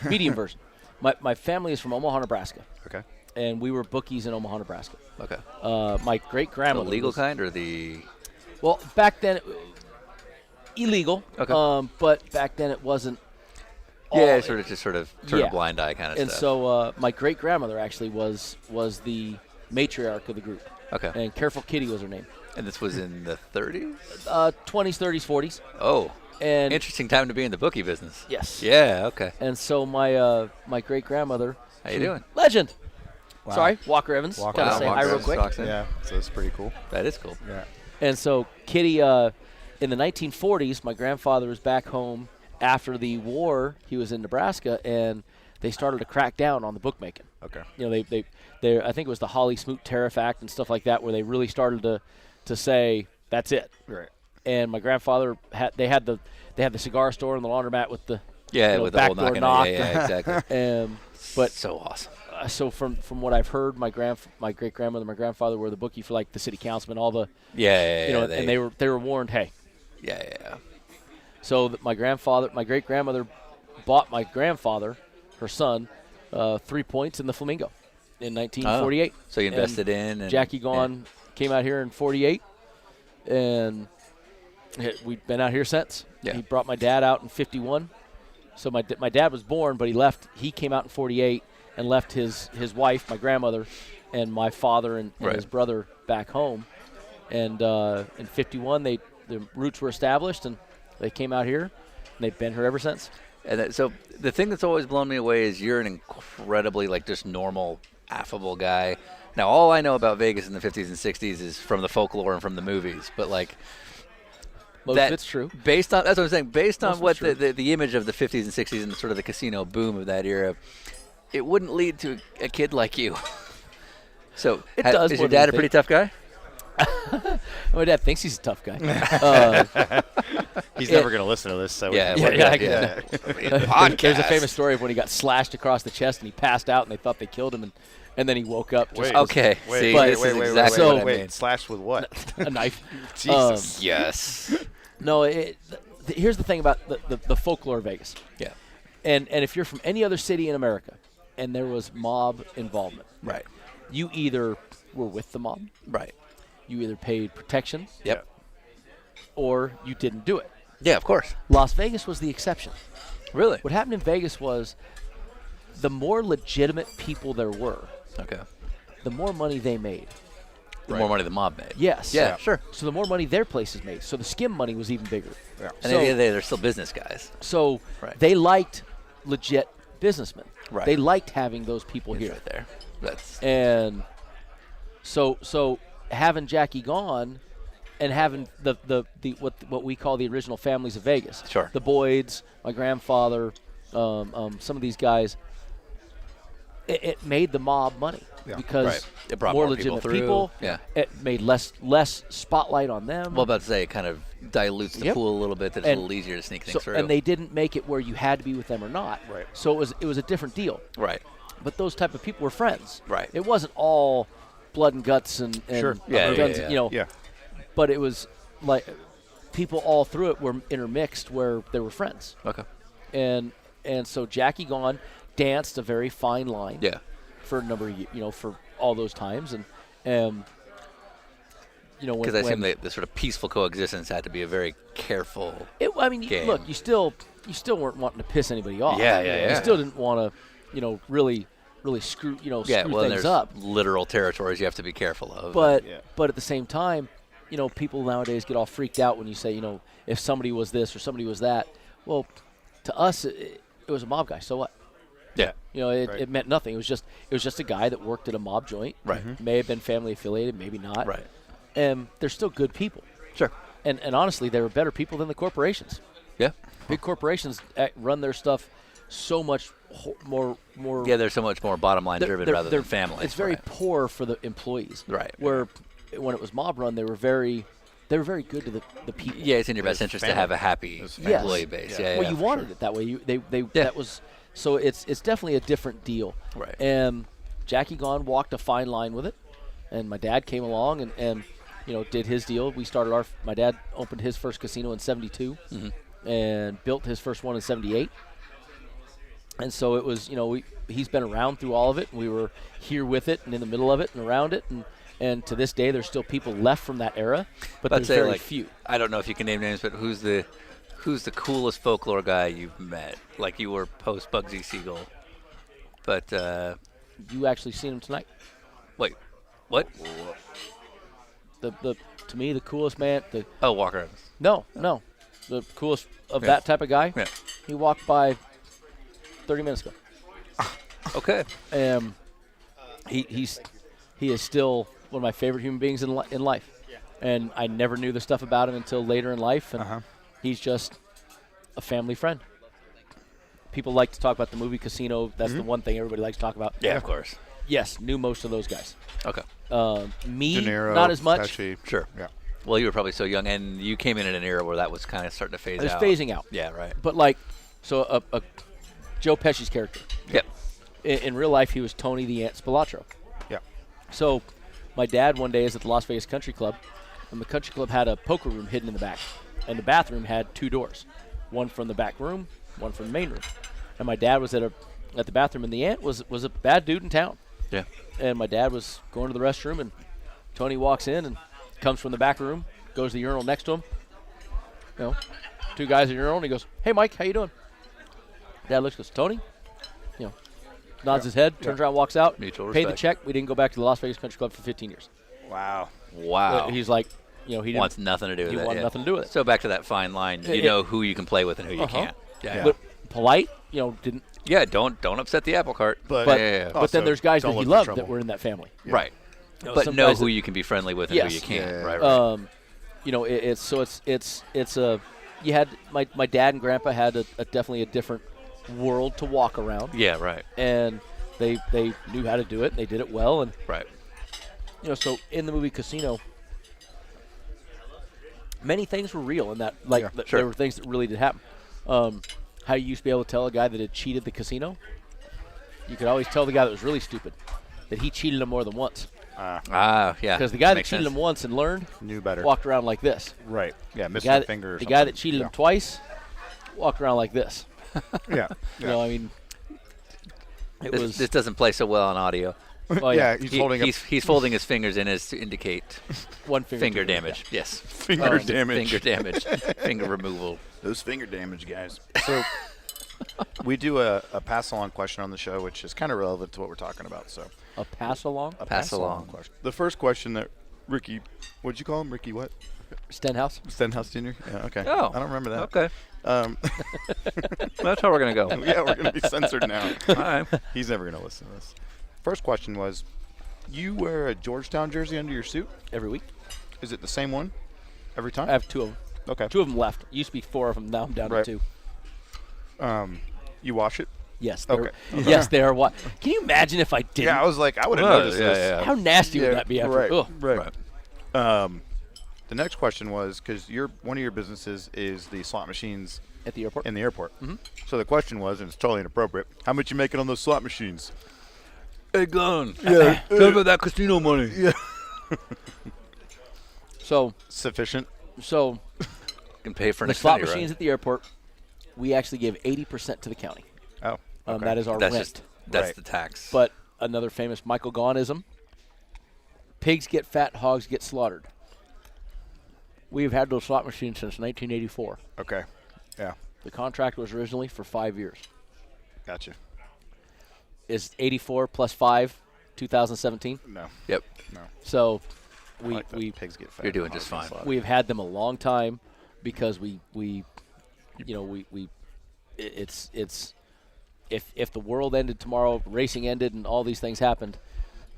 medium version. My family is from Omaha, Nebraska. Okay. And we were bookies in Omaha, Nebraska. Okay. My great-grandmother. The legal kind or the? Well, back then, illegal. Okay. But back then it wasn't. Sort of turn a blind eye kind of and stuff. And so my great-grandmother actually was the matriarch of the group. Okay. And Careful Kitty was her name. And this was in the 30s? 20s, 30s, 40s. Oh. And interesting time to be in the bookie business. Yes. Yeah, okay. And so my great-grandmother. How you doing? Legend. Wow. Sorry, Walker Evans. Gotta say hi real quick. Yeah, so it's pretty cool. That is cool. Yeah. And so Kitty, in the 1940s, my grandfather was back home after the war. He was in Nebraska, and they started to crack down on the bookmaking. Okay. They I think it was the Holly Smoot Tariff Act and stuff like that, where they really started to say that's it. Right. And my grandfather had the cigar store and the laundromat with the with the whole backdoor knock. knock. Yeah, exactly. But so awesome. So from what I've heard, my great grandmother, my grandfather were the bookie for like the city councilman, all the and they were warned, hey. Yeah. So my great grandmother bought my grandfather, her son, 3 points in the Flamingo. in 1948. So you invested in. And, Jackie Gaughan came out here in 48, and we've been out here since. Yeah. He brought my dad out in 51. So my dad was born, but he left. He came out in 48 and left his wife, my grandmother, and my father and his brother back home. And in 51, the roots were established, and they came out here, and they've been here ever since. And so the thing that's always blown me away is you're an incredibly, like, just normal, affable guy. Now, all I know about Vegas in the 50s and 60s is from the folklore and from the movies. But, like, most of it's true. Based on, that's what I'm saying, based on what the image of the 50s and 60s and sort of the casino boom of that era, it wouldn't lead to a kid like you. So it does. Is your dad a pretty tough guy? My dad thinks he's a tough guy. He's never going to listen to this. So yeah. There's a famous story of when he got slashed across the chest and he passed out, and they thought they killed him, and then he woke up. Wait, slashed with what? A knife. Jesus. Yes. No, here's the thing about the folklore of Vegas. Yeah. And if you're from any other city in America and there was mob involvement, right, you either were with the mob, right, you either paid protection, yep, or you didn't do it. Yeah, of course. Las Vegas was the exception. Really? What happened in Vegas was the more legitimate people there were, okay, the more money they made. The more money the mob made. Yes. Yeah, sure. So the more money their places made. So the skim money was even bigger. Yeah. And at the end of the day, they're still business guys. So they liked legit businessmen. Right. They liked having those people here. Right there. And so having Jackie Gaughan and having the what we call the original families of Vegas. Sure. The Boyds, my grandfather, some of these guys. It made the mob money because it brought more more legitimate people. Yeah. It made less spotlight on them. Well, about to say it kind of dilutes the pool a little bit. That it's a little easier to sneak things through. And they didn't make it where you had to be with them or not. Right. So it was a different deal. Right. But those type of people were friends. Right. It wasn't all blood and guts and guns. You know. Yeah. But it was like people all through it were intermixed where they were friends. Okay. And so Jackie Gaughan danced a very fine line. Yeah. For a number of for all those times because I assume the sort of peaceful coexistence had to be a very careful. game. Look, you still weren't wanting to piss anybody off. Yeah. You still didn't want to, really screw, screw things there's up. Literal territories you have to be careful of. But at the same time, people nowadays get all freaked out when you say, if somebody was this or somebody was that. Well, to us, it was a mob guy. So what? Yeah. It meant nothing. It was just a guy that worked at a mob joint. Right. May have been family affiliated, maybe not. Right. And they're still good people. Sure. And honestly, they were better people than the corporations. Yeah. Big corporations run their stuff so much more. Yeah, they're so much more bottom line driven rather than family. It's very poor for the employees. Right. Where when it was mob run, they were very good to the people. Yeah, it's in your best interest to have a happy employee base. Yeah. Well, you wanted it that way. That was. So it's definitely a different deal. Right. And Jackie Gaughan walked a fine line with it, and my dad came along and did his deal. We started my dad opened his first casino in 72 and built his first one in 78. And so it was, he's been around through all of it, and we were here with it and in the middle of it and around it. And to this day, there's still people left from that era, but there's very few. I don't know if you can name names, but who's the coolest folklore guy you've met? Like you were post Bugsy Siegel, but you actually seen him tonight. Wait, what? To me, the coolest man. Walker Evans. No, the coolest of that type of guy. Yeah. He walked by 30 minutes ago. Okay. He is still one of my favorite human beings in life, and I never knew the stuff about him until later in life, and he's just a family friend. People like to talk about the movie Casino. That's the one thing everybody likes to talk about. Yeah, of course. Yes, knew most of those guys. Okay. Me, De Niro, not as much. Pesci. Sure. Yeah. Well, you were probably so young, and you came in at an era where that was kind of starting to phase out. It was phasing out. Yeah, right. But so Joe Pesci's character. Yep. In real life, he was Tony the Ant Spilatro. Yeah. So my dad one day is at the Las Vegas Country Club, and the country club had a poker room hidden in the back. And the bathroom had two doors, one from the back room, one from the main room. And my dad was at the bathroom, and the Ant was a bad dude in town. Yeah. And my dad was going to the restroom, and Tony walks in and comes from the back room, goes to the urinal next to him. You know, two guys in the urinal, and he goes, "Hey, Mike, how you doing?" Dad looks, goes, "Tony?" You know, nods his head, turns around, walks out, Mutual paid the respect. check. We didn't go back to the Las Vegas Country Club for 15 years. Wow. Wow. He's like, you know, he wants nothing to do with he it. wanted nothing to do with it. So back to that fine line. You know who you can play with and who you can't. Yeah. But polite, you know, didn't. Yeah, don't upset the apple cart. But, But then there's guys that he loved that were in that family. Right. You know, But some know guys who that- you can be friendly with and who you can't. Yeah. Right. You know, it's a. You had my dad and grandpa had a definitely a different world to walk around. Yeah. Right. And they knew how to do it. And they did it well. And Right. you know, so in the movie Casino, many things were real in that. Like there were things that really did happen. How you used to be able to tell a guy that had cheated the casino, you could always tell the guy that was really stupid that he cheated him more than once. Yeah. Because the guy that Makes cheated sense. him once and learned Knew better. walked around like this. Right. Yeah, The missed guy a that, finger or the something. guy that cheated him twice walked around like this. Yeah. You know, I mean, it was. This doesn't play so well on audio. Oh, Yeah, he's holding up He's folding his fingers in as to indicate one finger. finger too many. damage. Yes. finger damage. Finger damage. Finger removal. Those finger damage, guys. So we do a pass-along question on the show, which is kind of relevant to what we're talking about. So A pass along. a Pass-along. question. The first question that Ricky, what'd you call him? Ricky what? Stenhouse. Stenhouse Jr.? Yeah, okay. Oh. I don't remember that. Okay. That's how we're going to go. Yeah, we're going to be censored now. All right. He's never going to listen to this. First question was, you wear a Georgetown jersey under your suit? Every week. Is it the same one every time? I have two of them. Okay. Two of them left. Used to be four of them. Now I'm down Right. to two. You wash it? Yes. Okay. Yes, they are. What? Can you imagine if I didn't? Yeah, I was like, I would have Well, noticed yeah, this. yeah. How nasty would Yeah, that be after? right, Ugh. right. The next question was, because one of your businesses is the slot machines At the airport. in the airport. So the question was, and it's totally inappropriate, how much you making on those slot machines? Hey, Gaughan. Yeah. Tell me about that casino money. Yeah. So Sufficient? Can pay for an the slot Xfinity, machines right? at the airport, we actually give 80% to the county. Oh, okay. That is our That's rent. that's Right. the tax. But another famous Michael Gaughanism: pigs get fat, hogs get slaughtered. We've had those slot machines since 1984. Okay. Yeah, The contract was originally for 5 years. gotcha. Is 84 plus 5 2017? No, Yep. no. So I like that. we Pigs get fat. You're doing hogs just get fine. slaughtered. we've had them a long time because it's if the world ended tomorrow, racing ended, and all these things happened,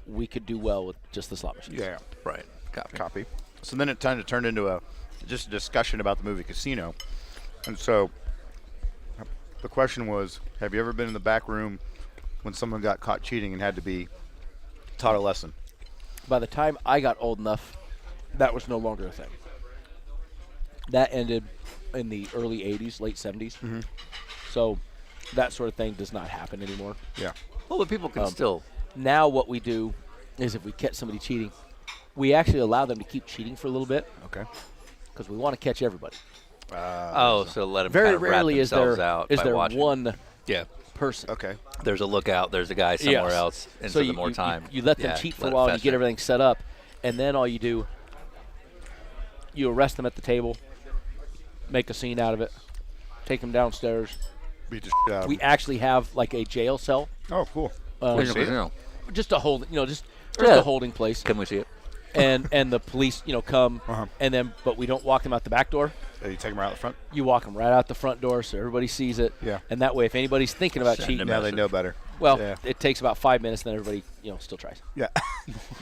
we could do well with just the slot machines. Yeah, Right. Copy. copy. So then it kind of turned into just a discussion about the movie Casino. And so the question was, have you ever been in the back room when someone got caught cheating and had to be taught a lesson? By the time I got old enough, that was no longer a thing. That ended in the early 80s, late 70s. So that sort of thing does not happen anymore. Yeah. Well, but people can still. Now what we do is if we catch somebody cheating, we actually allow them to keep cheating for a little bit Okay. because we want to catch everybody. So let them Very kind of rarely wrap is themselves there out is by there watching. one Yeah. person. Okay. There's a lookout. There's a guy somewhere Yes. else. And So so you, the more you- time. you let them yeah, cheat for let a it while and you get fester. everything set up, and then all you do, you arrest them at the table, make a scene out of it, take them downstairs. Beat the shit out of We them. actually have like a jail cell, Oh, cool. Can see it? just a hold, just Yeah. a holding place, we see it? and the police, come, Uh-huh. and then but we don't walk them out the back door. You take them out the front? You walk them right out the front door so everybody sees it. Yeah. And that way, if anybody's thinking about Send cheating, them Now they message. know better. well, Yeah. it takes about 5 minutes, then everybody, still tries. Yeah.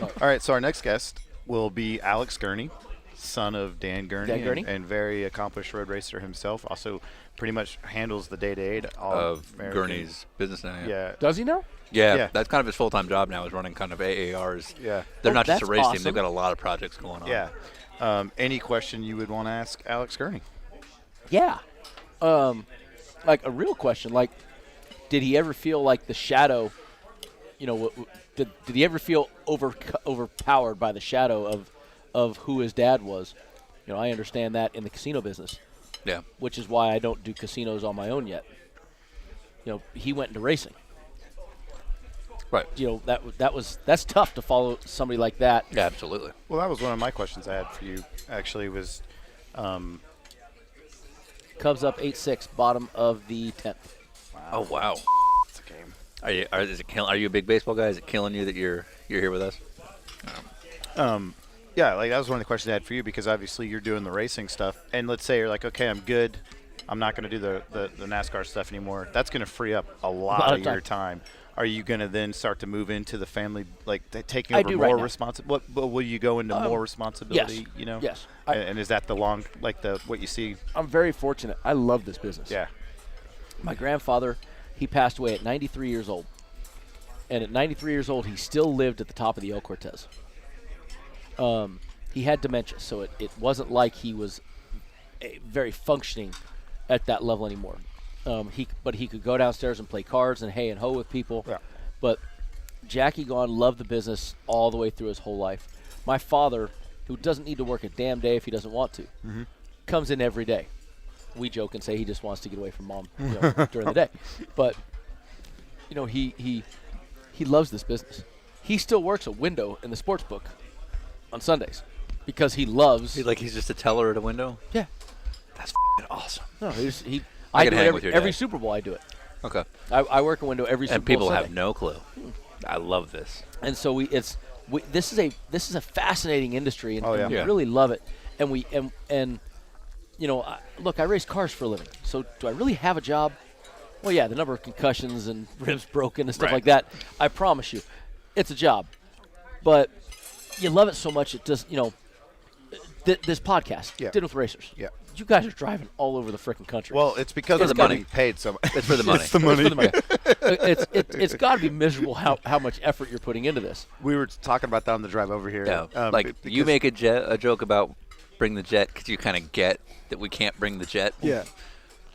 All right, so our next guest will be Alex Gurney, son of Dan Gurney, Dan Gurney. And very accomplished road racer himself. Also pretty much handles the day-to-day Of American- Gurney's business now. Yeah. Does he know? Yeah, Yeah. that's kind of his full-time job now is running kind of AARs. Yeah. They're Oh, not just a that's race team. awesome. They've got a lot of projects going on. Yeah. Any question you would want to ask Alex Gurney? Yeah. Like a real question, like, did he ever feel like the shadow, did he ever feel overpowered by the shadow of who his dad was? I understand that in the casino business, Yeah. which is why I don't do casinos on my own yet. He went into racing. Right. That's tough to follow somebody like that. Yeah, absolutely. Well, that was one of my questions I had for you. Actually, was Cubs up 8-6, bottom of the 10th. Oh wow. it's a game. Are you a big baseball guy? Is it killing you that you're here with us? Yeah, like that was one of the questions I had for you because obviously you're doing the racing stuff, and let's say you're like, okay, I'm good. I'm not going to do the NASCAR stuff anymore. That's going to free up a lot of your time. Are you going to then start to move into the family, like taking over more responsibility? But will you go into more responsibility? Yes. You know. Yes. And is that what you see? I'm very fortunate. I love this business. Yeah. My grandfather, he passed away at 93 years old, and at 93 years old, he still lived at the top of the El Cortez. He had dementia, so it wasn't like he was very functioning at that level anymore. But he could go downstairs and play cards and hay and hoe with people. Yeah. But Jackie Gaughan loved the business all the way through his whole life. My father, who doesn't need to work a damn day if he doesn't want to, comes in every day. We joke and say he just wants to get away from mom during the day. But he loves this business. He still works a window in the sports book on Sundays because he loves. He's just a teller at a window. Yeah. That's awesome. No, I do can it hang with your every dad. Super Bowl. I do it. Okay. I work a window every Super And people Bowl have Sunday. no clue. I love this. And so this is a fascinating industry, and, Oh, yeah. and we Yeah. really love it. And look, I race cars for a living. So do I really have a job? Well, yeah, the number of concussions and ribs broken and stuff like that. I promise you, it's a job. But you love it so much, it just this podcast, Yeah. Dinner with Racers. Yeah. You guys are driving all over the frickin' country. Well, it's because It's of the money. getting paid so much. It's for the money. It's the money. It's for the money. It's got to be miserable how much effort you're putting into this. We were talking about that on the drive over here. Yeah. You because- make a joke about bring the jet because you kind of get that we can't bring the jet. Yeah.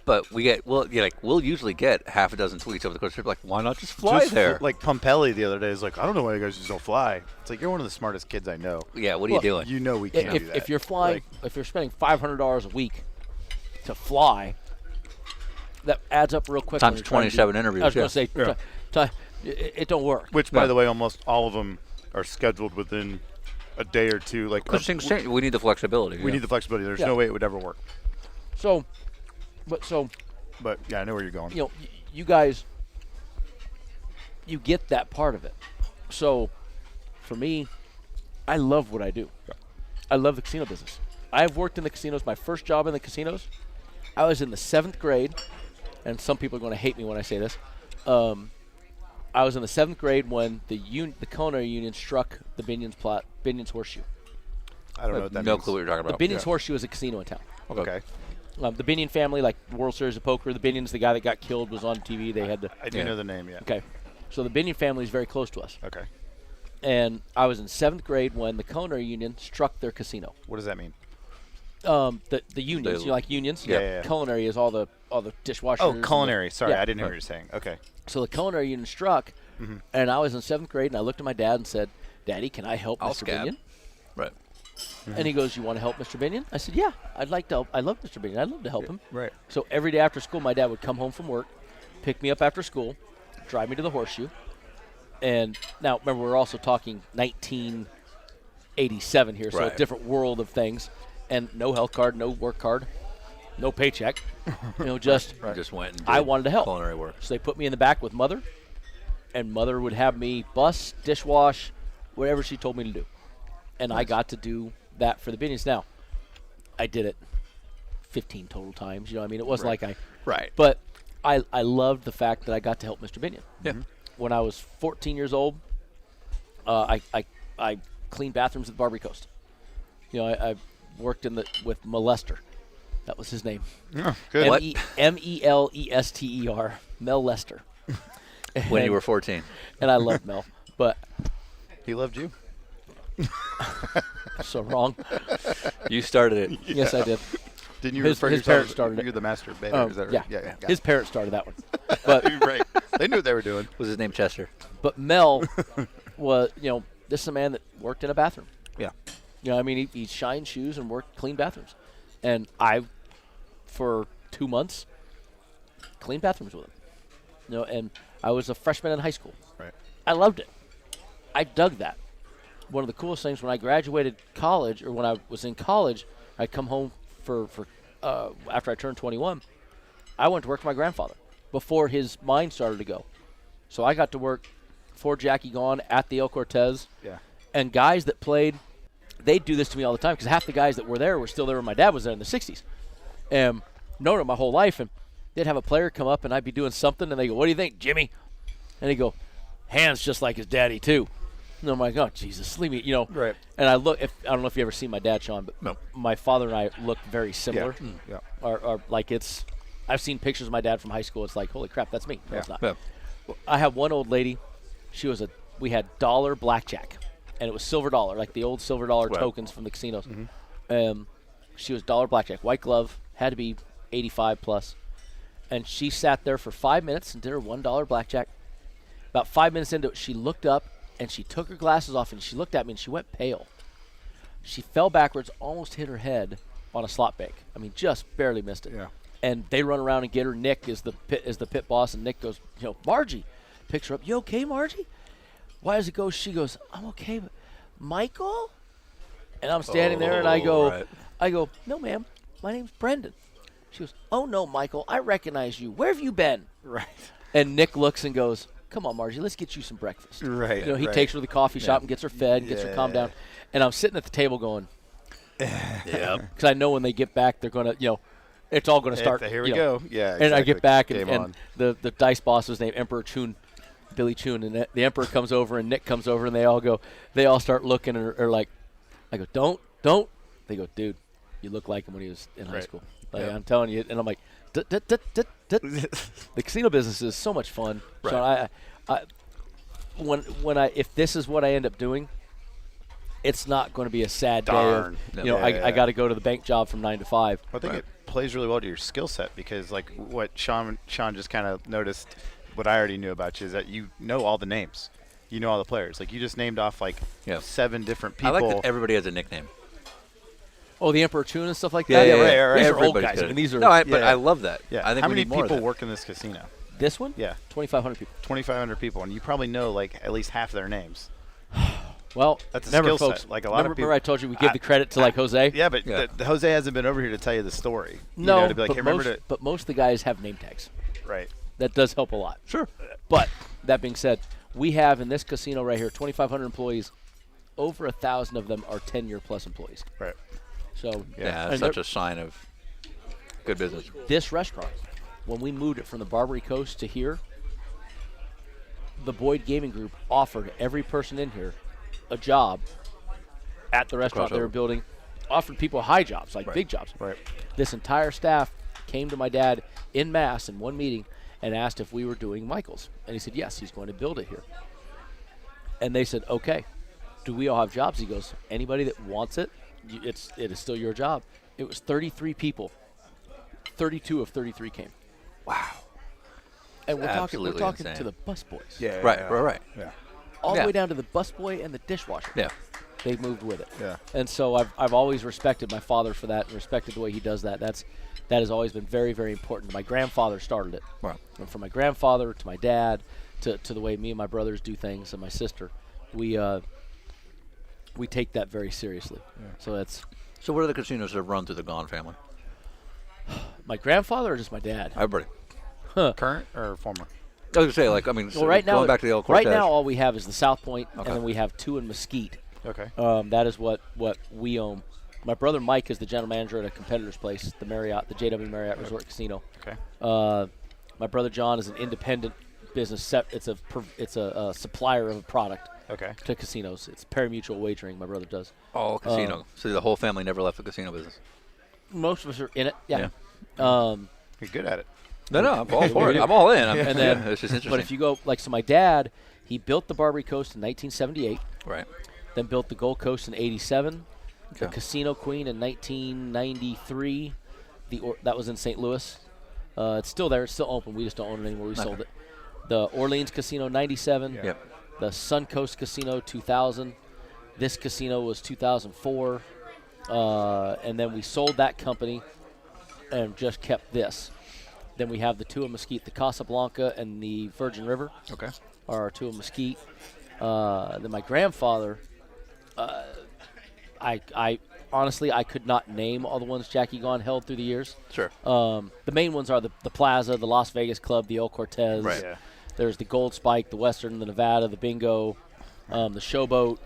But we'll usually get half a dozen tweets over the course of the trip, like, why not just fly there? Like Pompelli the other day is like, I don't know why you guys just don't fly. It's like, you're one of the smartest kids I know. Yeah, what are you doing? You know we can't do that. If you're flying, if you're spending $500 a week to fly, that adds up real quick. Times 27 interviews. I was going to say, it don't work. Which, by the way, almost all of them are scheduled within a day or two. Like, Because things change. We need the flexibility. we need the flexibility. There's no way it would ever work. But yeah, I know where you're going. You guys, you get that part of it. So, for me, I love what I do. I love the casino business. I've worked in the casinos. My first job in the casinos, I was in the 7th grade, and some people are going to hate me when I say this. I was in the 7th grade when the culinary union struck the Binion's Horseshoe. I don't know what that No means. clue what you're talking The about. Binion's Horseshoe is a casino in town. Okay. The Binion family, like World Series of Poker, the Binions, the guy that got killed was on TV. They had to. I do know the name, yeah. Okay. So the Binion family is very close to us. Okay. And I was in 7th grade when the culinary union struck their casino. What does that mean? The unions, like unions. Yeah. Culinary is all the dishwashers. Oh, culinary. Sorry, yeah. I didn't hear what you're saying. Okay. So the culinary union struck, and I was in 7th grade, and I looked at my dad and said, "Daddy, can I help I'll Mr. scab. Binion?" Right. And he goes, "You want to help Mr. Binion?" I said, "Yeah, I'd like to help. I love Mr. Binion. I'd love to help him." Right. So every day after school, my dad would come home from work, pick me up after school, drive me to the Horseshoe. And now, remember, we're also talking 1987 here, so a Right. different world of things. And no health card, no work card, no paycheck. Just Just went and did I wanted to help. culinary work. So they put me in the back with Mother, and Mother would have me bus, dishwash, whatever she told me to do. And I got to do that for the Binions. Now, I did it 15 total times. It wasn't like I. Right. But I loved the fact that I got to help Mr. Binion. Yeah. When I was 14 years old, I cleaned bathrooms at the Barbary Coast. I worked with Molester. That was his name. Oh, good. What? Melester. Mel Lester. When you were 14. And I loved Mel, but He loved you? so wrong. You started it. Yes, I did. Didn't you His refer parents yourself started it. You're the master baiter, is that right? Yeah. Got His it. parents started that one. But right. They knew what they were doing. Was his name Chester? But Mel was, this is a man that worked in a bathroom. Yeah. He shined shoes and cleaned bathrooms. And I, for 2 months, cleaned bathrooms with him. And I was a freshman in high school. Right. I loved it. I dug that. One of the coolest things when I graduated college, or when I was in college, I'd come home for after I turned 21. I went to work for my grandfather before his mine started to go. So I got to work for Jackie Gaughan at the El Cortez. Yeah. And guys that played, they'd do this to me all the time because half the guys that were there were still there when my dad was there in the 60s. And known him my whole life. And they'd have a player come up and I'd be doing something and they go, "What do you think, Jimmy?" And he'd go, "Hands just like his daddy, too." And I'm like, "Oh, Jesus, leave me," Right. And I don't know if you ever seen my dad, Sean, but No. my father and I look very similar. Yeah. Or like I've seen pictures of my dad from high school. It's like, holy crap, that's me. No, it's not. Yeah. I have one old lady. We had dollar blackjack, and it was silver dollar, like the old silver dollar tokens from the casinos. She was dollar blackjack, white glove, had to be 85 plus. And she sat there for 5 minutes and did her $1 blackjack. About 5 minutes into it, she looked up, and she took her glasses off, and she looked at me, and she went pale. She fell backwards, almost hit her head on a slot bank. I mean, just barely missed it. Yeah. And they run around and get her. Nick is the pit boss, and Nick goes, "Margie," picks her up. "You okay, Margie?" "Why does it go?" She goes, "I'm okay, but Michael?" And I'm standing there, and I go, "No, ma'am, my name's Brendan." She goes, "Oh no, Michael, I recognize you. Where have you been?" Right. And Nick looks and goes, "Come on, Margie, let's get you some breakfast." Right. He takes her to the coffee shop and gets her fed, and gets her calmed down. And I'm sitting at the table going, "Yeah," because I know when they get back, they're gonna, it's all gonna start. Here we go. Yeah. And I get back, and on. the dice boss was named Emperor Chun, Billy Chun, and the Emperor comes over, and Nick comes over, and they all start looking, and are like, I go, don't. They go, "Dude, you look like him when he was in high school." Like, I'm telling you, and I'm like, the casino business is so much fun. Right. So if this is what I end up doing, it's not going to be a sad Darn. day of, I got to go to the bank job from 9 to 5. I think it plays really well to your skill set because, like, what Sean just kind of noticed, what I already knew about you is that you know all the names. You know all the players. Like, you just named off, 7 different people. I like that everybody has a nickname. Oh, the Emperor Tune and stuff like that? Yeah, right. These are old Everybody's guys. good. I mean, these are. But I love that. Yeah. I think How we many need more of people that. work in this casino? This one? Yeah. 2,500 people. 2,500 people, and you probably know, at least half their names. Well, That's a remember, skill folks, set. Like, a lot of people. Remember I told you we give the credit to, Jose? Yeah, but the Jose hasn't been over here to tell you the story. No, to be like, but, hey, remember but most of the guys have name tags. Right. That does help a lot. Sure. But that being said, we have in this casino right here 2,500 employees. Over 1,000 of them are 10-year-plus employees. Right. So Yeah, that's such a sign of good business. This restaurant, when we moved it from the Barbary Coast to here, the Boyd Gaming Group offered every person in here a job at the restaurant they were building, offered people high jobs, big jobs. Right. This entire staff came to my dad en masse in one meeting and asked if we were doing Michael's. And he said, yes, he's going to build it here. And they said, okay, do we all have jobs? He goes, anybody that wants it, it is still your job. It was 33 people. 32 of 33 came. Wow. And we're talking insane. to the busboys. Yeah. Right. Yeah. All the way down to the busboy and the dishwasher. Yeah. They moved with it. Yeah. And so I've always respected my father for that and respected the way he does that. That has always been very, very important. My grandfather started it. Wow. And from my grandfather to my dad to the way me and my brothers do things and my sister, we take that very seriously. Yeah. So what are the casinos that have run through the Gaughan family? My grandfather or just my dad? Everybody. Current or former? I was going to say, well, right now, going back to the El Cortez. Right now, all we have is the South Point, Okay. and then we have 2 in Mesquite. Okay. That is what we own. My brother Mike is the general manager at a competitor's place, the Marriott, the JW Marriott Resort Casino. Okay. My brother John is an independent business. It's a supplier of a product. Okay. To casinos. It's pari-mutuel wagering. My brother does. Oh, casino. So the whole family never left the casino business. Most of us are in it. Yeah. You're good at it. No, I'm all for it. I'm all in. And then, it's just interesting. But if you go, so my dad, he built the Barbary Coast in 1978. Right. Then built the Gold Coast in 87. Okay. The Casino Queen in 1993. That was in St. Louis. It's still there. It's still open. We just don't own it anymore. We sold it. The Orleans Casino 97. Yeah. Yep. The Suncoast Casino 2000. This casino was 2004. And then we sold that company and just kept this. Then we have the two in Mesquite, the Casablanca and the Virgin River. Okay. Are our two in Mesquite. Then my grandfather, I honestly, I could not name all the ones Jackie Gaughan held through the years. Sure. The main ones are the Plaza, the Las Vegas Club, the El Cortez. Right. Yeah. There's the Gold Spike, the Western, the Nevada, the Bingo, the Showboat.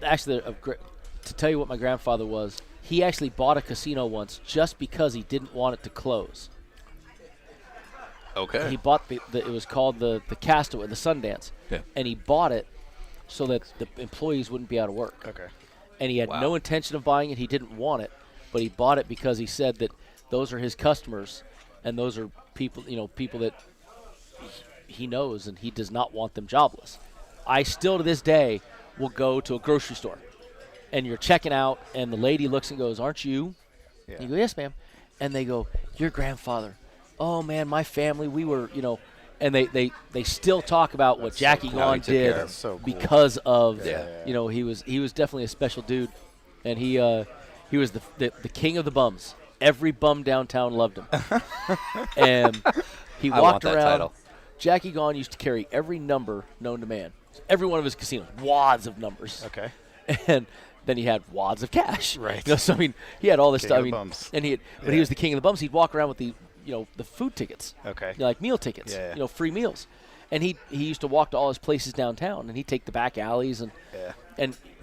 Actually, to tell you what my grandfather was, he actually bought a casino once just because he didn't want it to close. Okay. He bought it was called the Castaway, the Sundance. Yeah. And he bought it so that the employees wouldn't be out of work. Okay. And he had no intention of buying it. He didn't want it, but he bought it because he said that those are his customers, and those are people, people that he knows, and he does not want them jobless. I still to this day will go to a grocery store, and you're checking out, and the lady looks and goes, "Aren't you?" Yeah. And you go, "Yes, ma'am." And they go, "Your grandfather." "Oh man, my family, we were, and they still talk about what Jackie Gaughan did because of, he was definitely a special dude, and he was the king of the bums. Every bum downtown loved him, and he walked around. Title. Jackie Gaughan used to carry every number known to man, every one of his casinos, wads of numbers. Okay. And then he had wads of cash. Right. So he had all this King stuff. of the bums. And he was the king of the bums. He'd walk around with the food tickets. Okay. Like meal tickets. Yeah. Free meals. And he used to walk to all his places downtown, and he'd take the back alleys and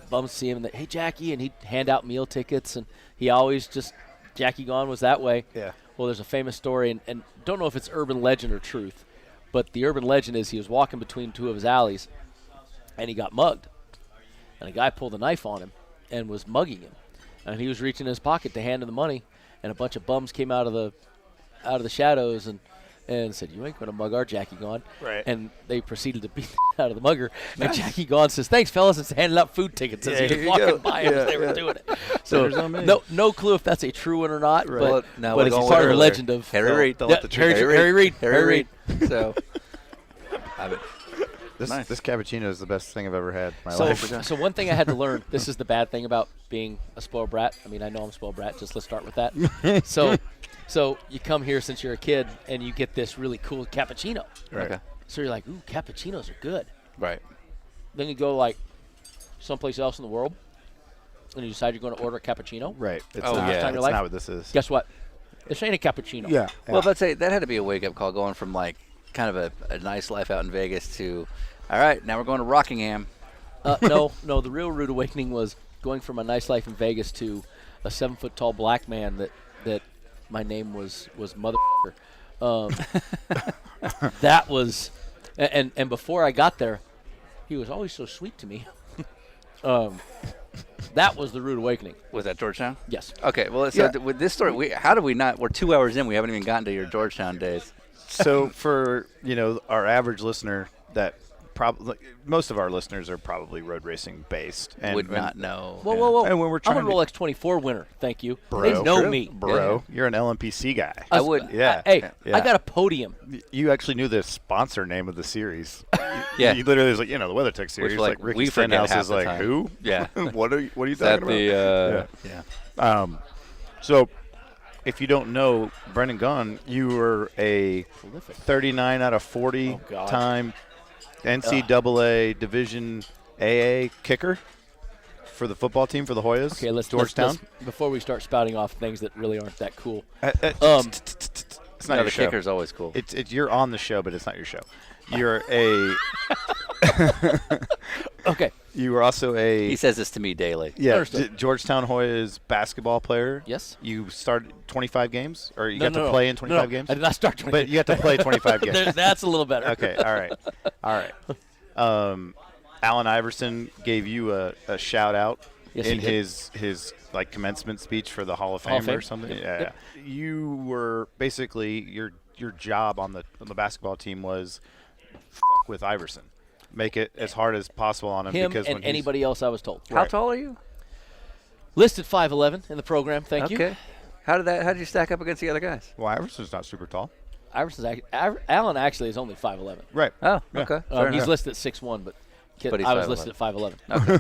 bums see him and hey Jackie, and he'd hand out meal tickets, and he always Jackie Gaughan was that way. Yeah. Well, there's a famous story, and don't know if it's urban legend or truth, but the urban legend is he was walking between two of his alleys, and he got mugged, and a guy pulled a knife on him and was mugging him, and he was reaching in his pocket to hand him the money, and a bunch of bums came out of the shadows and said, "You ain't going to mug our Jackie Gaughan." Right. And they proceeded to beat the out of the mugger. And Jackie Gaughan says, "Thanks, fellas," and handing out food tickets as he was walking by him as they were doing it. So no clue if that's a true one or not, but it's part of the legend of Harry Reid. Harry Reid. So, this cappuccino is the best thing I've ever had in my so, life. So one thing I had to learn, this is the bad thing about being a spoiled brat. I mean, I know I'm a spoiled brat. Just let's start with that. So you come here since you're a kid, and you get this really cool cappuccino. Right. Okay. So you're like, ooh, cappuccinos are good. Right. Then you go, like, someplace else in the world, and you decide you're going to order a cappuccino. Right. It's That's not what this is. Guess what? This ain't a cappuccino. Yeah. Well, let's say that had to be a wake-up call going from, like, kind of a nice life out in Vegas to, all right, now we're going to Rockingham. No, the real rude awakening was going from a nice life in Vegas to a 7-foot-tall black man that my name was motherfucker. That was, and before I got there, he was always so sweet to me. That was the rude awakening. Was that Georgetown? Yes. Okay, well, so with this story, how do we not? We're 2 hours in. We haven't even gotten to your Georgetown days. So for our average listener, that probably most of our listeners are probably road racing based and would not know. Whoa! And when we're trying I'm a Rolex 24 winner. Thank you. Bro. They know me, bro. You're an LMPC guy. I would. Yeah. Hey, Yeah. I got a podium. You actually knew the sponsor name of the series. Yeah. You literally was like, the WeatherTech series. Which, like, Ricky we forget Stenhouse half is the like, time. who? Yeah. What are you Is talking that about? the? So, if you don't know, Brendan Gaughan, you were a 39 out of 40 time NCAA Division AA kicker for the football team for the Hoyas. Okay, let's Georgetown. Before we start spouting off things that really aren't that cool. It's not No, your the show. kicker's always cool. It's you're on the show, but it's not your show. You're a. Okay. You were also a. He says this to me daily. Yeah, Understood. Georgetown Hoyas basketball player. Yes. You started 25 games, or you No, got no, to no. play in 25 No, games. I did not start 25. But you got to play 25 games. That's a little better. Okay, all right. Allen Iverson gave you a shout out Yes, in he did. his like commencement speech for the Hall of Hall of Fame Fame. or something. Yep, Yeah. yep. You were basically your job on the basketball team was with Iverson. Make it as hard as possible on him, Him because and when he's- anybody else I was told. How tall are you? Listed 5'11" in the program. Thank you. Okay. How did you stack up against the other guys? Well, Iverson's not super tall. Allen actually is only 5'11". Right. Oh, Yeah. okay. Fair He's enough. listed at 6'1", but But he's I was 5'11". listed at 5'11". Okay.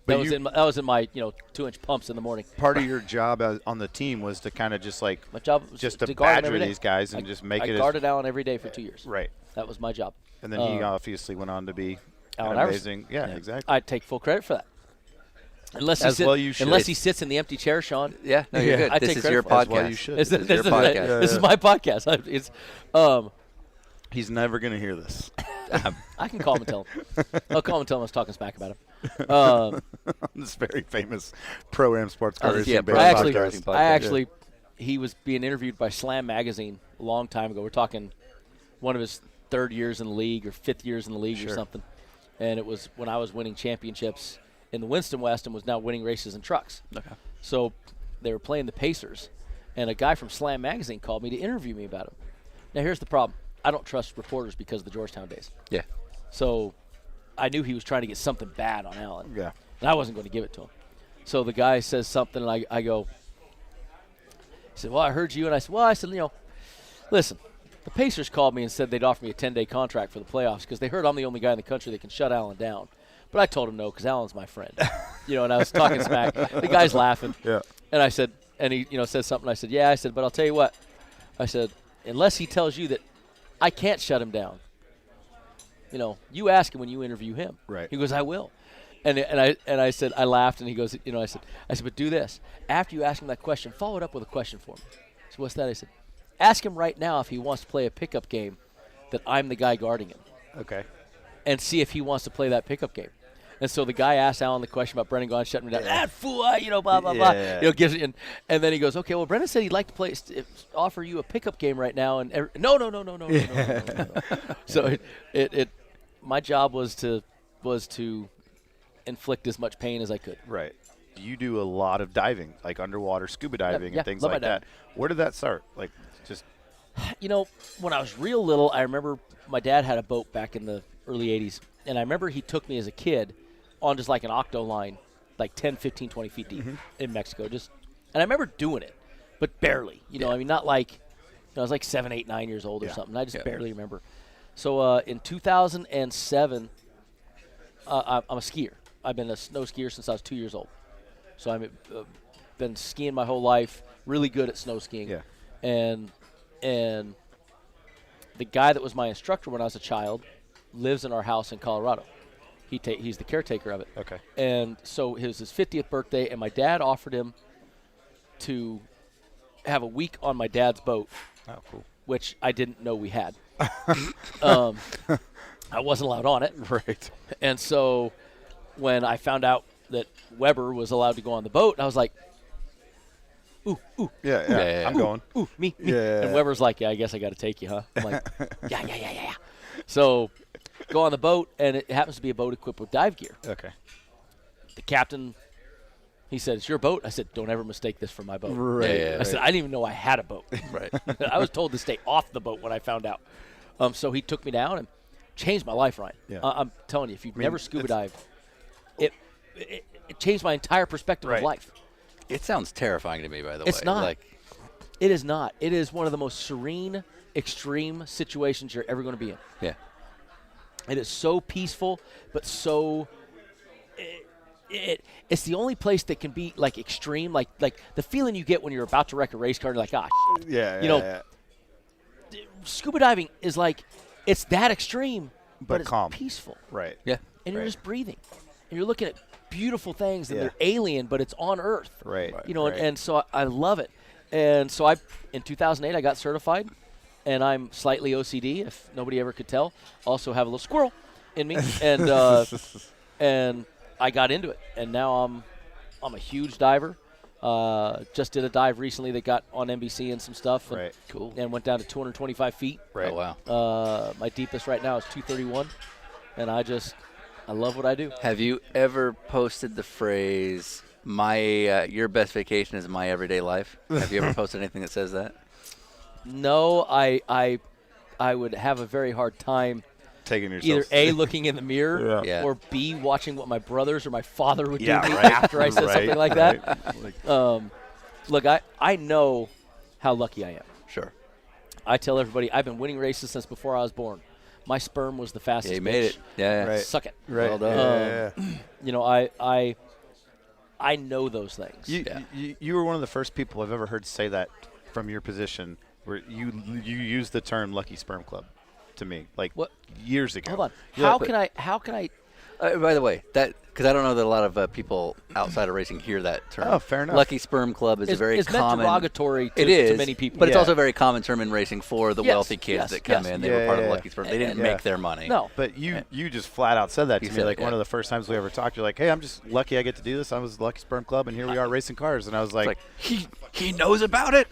That was in my 2-inch pumps in the morning. Part of your job on the team was to kind of just like my job was just to to guard badger them these guys and just make I it. guarded Allen every day for 2 years. Right. That was my job. And then he obviously went on to be Allen amazing. Iverson. Yeah, exactly. I take full credit for that. Unless he sits in the empty chair, Sean. Yeah, no, you're good. This is your podcast. Well, you should. This is your podcast. This is my podcast. It's He's never going to hear this. I can call him and tell him. I'll call him and tell him I was talking smack about him. This very famous Pro-Am Sports Car Racing podcast. He was being interviewed by Slam Magazine a long time ago. We're talking one of his 3rd years in the league or 5th years in the league or something. And it was when I was winning championships in the Winston West and was now winning races in trucks. Okay. So they were playing the Pacers, and a guy from Slam Magazine called me to interview me about him. Now, here's the problem. I don't trust reporters because of the Georgetown days. Yeah. So I knew he was trying to get something bad on Allen. Yeah. And I wasn't going to give it to him. So the guy says something, and I go, he said, well, I heard you. And I said, listen, the Pacers called me and said they'd offer me a 10-day contract for the playoffs because they heard I'm the only guy in the country that can shut Allen down. But I told him no because Allen's my friend. And I was talking smack. The guy's laughing. Yeah. And I said, and he said something. I said, yeah. I said, but I'll tell you what. I said, unless he tells you that I can't shut him down. You ask him when you interview him. Right. He goes, I will. And I said, I laughed, and he goes, I said, but do this. After you ask him that question, follow it up with a question for me. So what's that? I said, ask him right now if he wants to play a pickup game that I'm the guy guarding him. Okay. And see if he wants to play that pickup game. And so the guy asked Allen the question about Brendan Gaughan shutting me down. That fool, blah, blah, blah. And then he goes, okay, well, Brendan said he'd like to offer you a pickup game right now. And no. So my job was to inflict as much pain as I could. Right. You do a lot of diving, like underwater scuba diving and things like that. Where did that start? Like, just. When I was real little, I remember my dad had a boat back in the early 80s. And I remember he took me as a kid on just like an octo line, like 10, 15, 20 feet deep in Mexico. And I remember doing it, but barely. Not like I was like 7, 8, 9 years old or something. I just barely remember. So in 2007, I'm a skier. I've been a snow skier since I was 2 years old. So I've been skiing my whole life, really good at snow skiing. Yeah. And the guy that was my instructor when I was a child lives in our house in Colorado. He's the caretaker of it. Okay. And so it was his 50th birthday, and my dad offered him to have a week on my dad's boat. Oh, cool. Which I didn't know we had. I wasn't allowed on it. Right. And so when I found out that Weber was allowed to go on the boat, I was like, ooh. Yeah. I'm going. Ooh, me. Yeah. And Weber's like, yeah, I guess I got to take you, huh? I'm like, yeah. So go on the boat, and it happens to be a boat equipped with dive gear. Okay. The captain, he said, it's your boat? I said, don't ever mistake this for my boat. Right. I said, I didn't even know I had a boat. Right. I was told to stay off the boat when I found out. So he took me down and changed my life, Ryan. Yeah. I'm telling you, if you've never scuba dived, it changed my entire perspective of life. It sounds terrifying to me, by the way. It's not. It is not. It is one of the most serene, extreme situations you're ever going to be in. Yeah. It is so peaceful, but so it's the only place that can be like extreme, like the feeling you get when you're about to wreck a race car. And you're like, yeah. Scuba diving is like it's that extreme, but it's calm, peaceful. Right. Yeah. And you're just breathing, and you're looking at beautiful things, and they're alien, but it's on Earth. Right. And so I love it. And so in 2008 I got certified. And I'm slightly OCD, if nobody ever could tell. Also have a little squirrel in me, and I got into it. And now I'm a huge diver. Just did a dive recently that got on NBC and some stuff. And, cool. And went down to 225 feet. Right. Oh, wow. My deepest right now is 231, and I love what I do. Have you ever posted the phrase "your best vacation is my everyday life"? Have you ever posted anything that says that? No, I would have a very hard time taking yourself either A, looking in the mirror, or B, watching what my brothers or my father would do to me after I said something like that. Look, I know how lucky I am. Sure. I tell everybody I've been winning races since before I was born. My sperm was the fastest. Yeah, you made it. Yeah. Right. Suck it. Right. Well done. You know, I I know those things. You were one of the first people I've ever heard say that from your position, where you used the term "lucky sperm club" to me, like what? Years ago. Hold on. Yeah, How can I? By the way, because I don't know that a lot of people outside of racing hear that term. Oh, fair enough. Lucky sperm club is a very it's common. meant derogatory It is to many people. but it's also a very common term in racing for the wealthy kids that come in. They were part of Lucky Sperm. They didn't make their money. No, but you just flat out said that to me. Like one of the first times we ever talked, you're like, "Hey, I'm just lucky I get to do this. I was the Lucky Sperm Club, and here we are racing cars." And I was like he knows about it.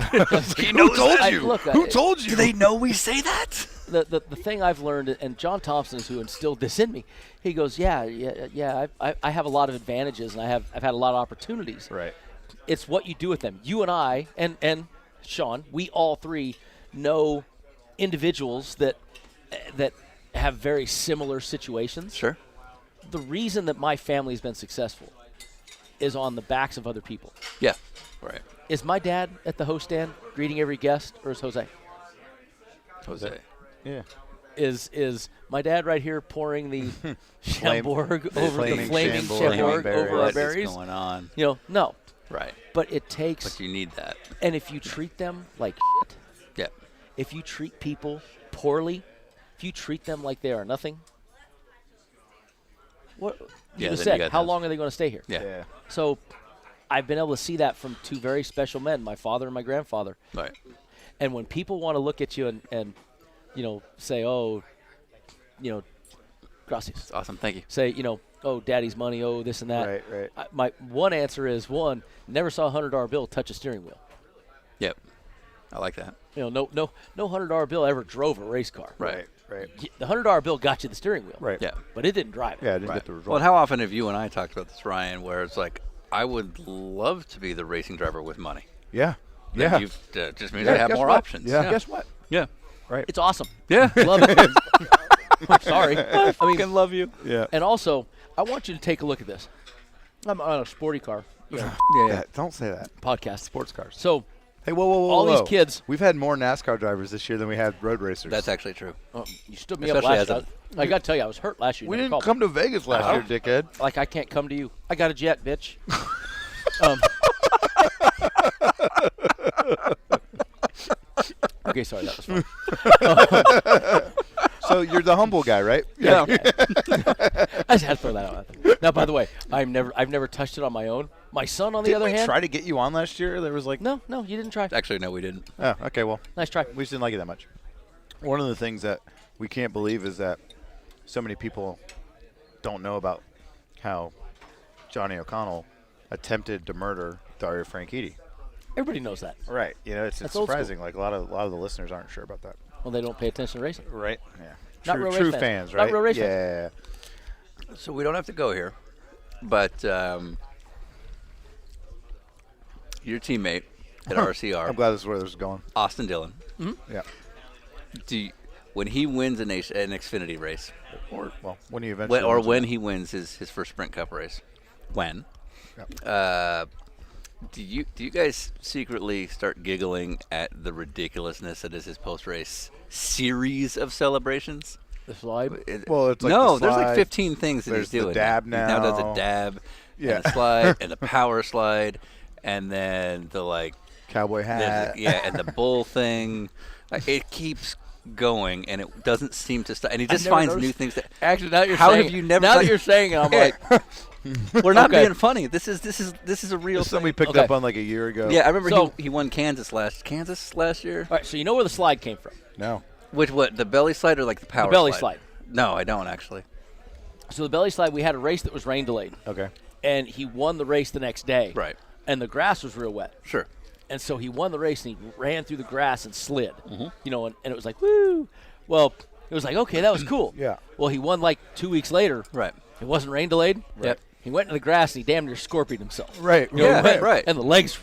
He knows. Who told you? Who told you? Do they know we say that? The thing I've learned, and John Thompson is who instilled this in me. He goes, I have a lot of advantages, and I've had a lot of opportunities. Right. It's what you do with them. You and I, and Sean, we all three know individuals that have very similar situations. Sure. The reason that my family's been successful is on the backs of other people. Yeah. Right. Is my dad at the host stand greeting every guest, or is Jose? Jose. Yeah. Is my dad right here pouring the Chambord over the flaming Chambord over our berries? What's going on? No. Right. But it takes. But you need that. And if you treat them like shit, yeah. If you treat people poorly, if you treat them like they are nothing, what you just said, how long are they going to stay here? Yeah. So I've been able to see that from two very special men, my father and my grandfather. Right. And when people want to look at you and say, gracias. That's awesome. Thank you. Say, oh, daddy's money, oh, this and that. Right. My one answer is, never saw a $100 bill touch a steering wheel. Yep. I like that. No $100 bill ever drove a race car. Right. The $100 bill got you the steering wheel. Right. Yeah. But it didn't drive it. Yeah, it didn't get the result. Well, how often have you and I talked about this, Ryan, where it's like, I would love to be the racing driver with money. Yeah. Then you've just means I have more options. Yeah. Guess what? Yeah. Right. It's awesome. Yeah. Love it. I'm sorry. I fucking love you. Yeah. And also, I want you to take a look at this. I'm on a sporty car. Yeah. Don't say that. Podcast. Sports cars. So, hey, whoa. all these kids. We've had more NASCAR drivers this year than we had road racers. That's actually true. You stood me up last year. I got to tell you, I was hurt last year. We didn't come to Vegas last year, dickhead. Like, I can't come to you. I got a jet, bitch. Okay, sorry, that was fun. So you're the humble guy, right? Yeah. I just had to throw that out there. Now, by the way, I've never touched it on my own. My son, on the other hand. Did we try to get you on last year? There was like. No, you didn't try. Actually, no, we didn't. Oh, okay, well. Nice try. We just didn't like you that much. One of the things that we can't believe is that so many people don't know about how Johnny O'Connell attempted to murder Dario Franchitti. Everybody knows that. Right. It's surprising. Like a lot of the listeners aren't sure about that. Well, they don't pay attention to racing. Right. Yeah. Not real true race fans, right? Not real race fans. Yeah. So we don't have to go here, but your teammate at RCR. I'm glad this is where this is going. Austin Dillon. Mm-hmm. Yeah. When he wins an Xfinity race, when he eventually when he wins his first Sprint Cup race, do you guys secretly start giggling at the ridiculousness that is his post-race series of celebrations? The slide? Well, it's like no, the there's slide. like 15 things that There's he's doing. The dab now. He now does a dab, and a slide, and a power slide, and then the cowboy hat. And the bull thing. It keeps going, and it doesn't seem to stop. And he just finds new things. Actually, now you're how saying have you never? Now that you're saying it, I'm like. We're not being funny. This is a real thing. Something we picked up on like a year ago. Yeah, I remember he won Kansas last year. All right, so you know where the slide came from? No. What, the belly slide or like the power slide? The belly slide. No, I don't actually. So the belly slide, we had a race that was rain delayed. Okay. And he won the race the next day. Right. And the grass was real wet. Sure. And so he won the race and he ran through the grass and slid. Mm-hmm. And it was like, woo. Well, it was like, okay, that was cool. Yeah. Well, he won like 2 weeks later. Right. It wasn't rain delayed. Right. Yep. He went into the grass and he damn near scorpioned himself. Right. Right. And the legs.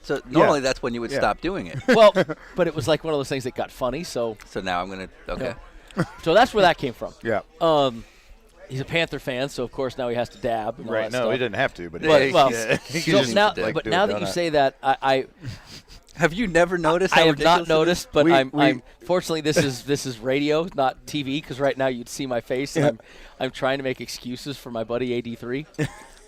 So normally that's when you would stop doing it. Well, but it was like one of those things that got funny. So now I'm gonna okay. So that's where that came from. Yeah. He's a Panther fan, so of course now he has to dab. And all right. that No, stuff. he didn't have to, but now that you say that, I have you never noticed? I have not noticed, but I'm fortunately this is radio, not TV, because right now you'd see my face, and I'm trying to make excuses for my buddy AD3.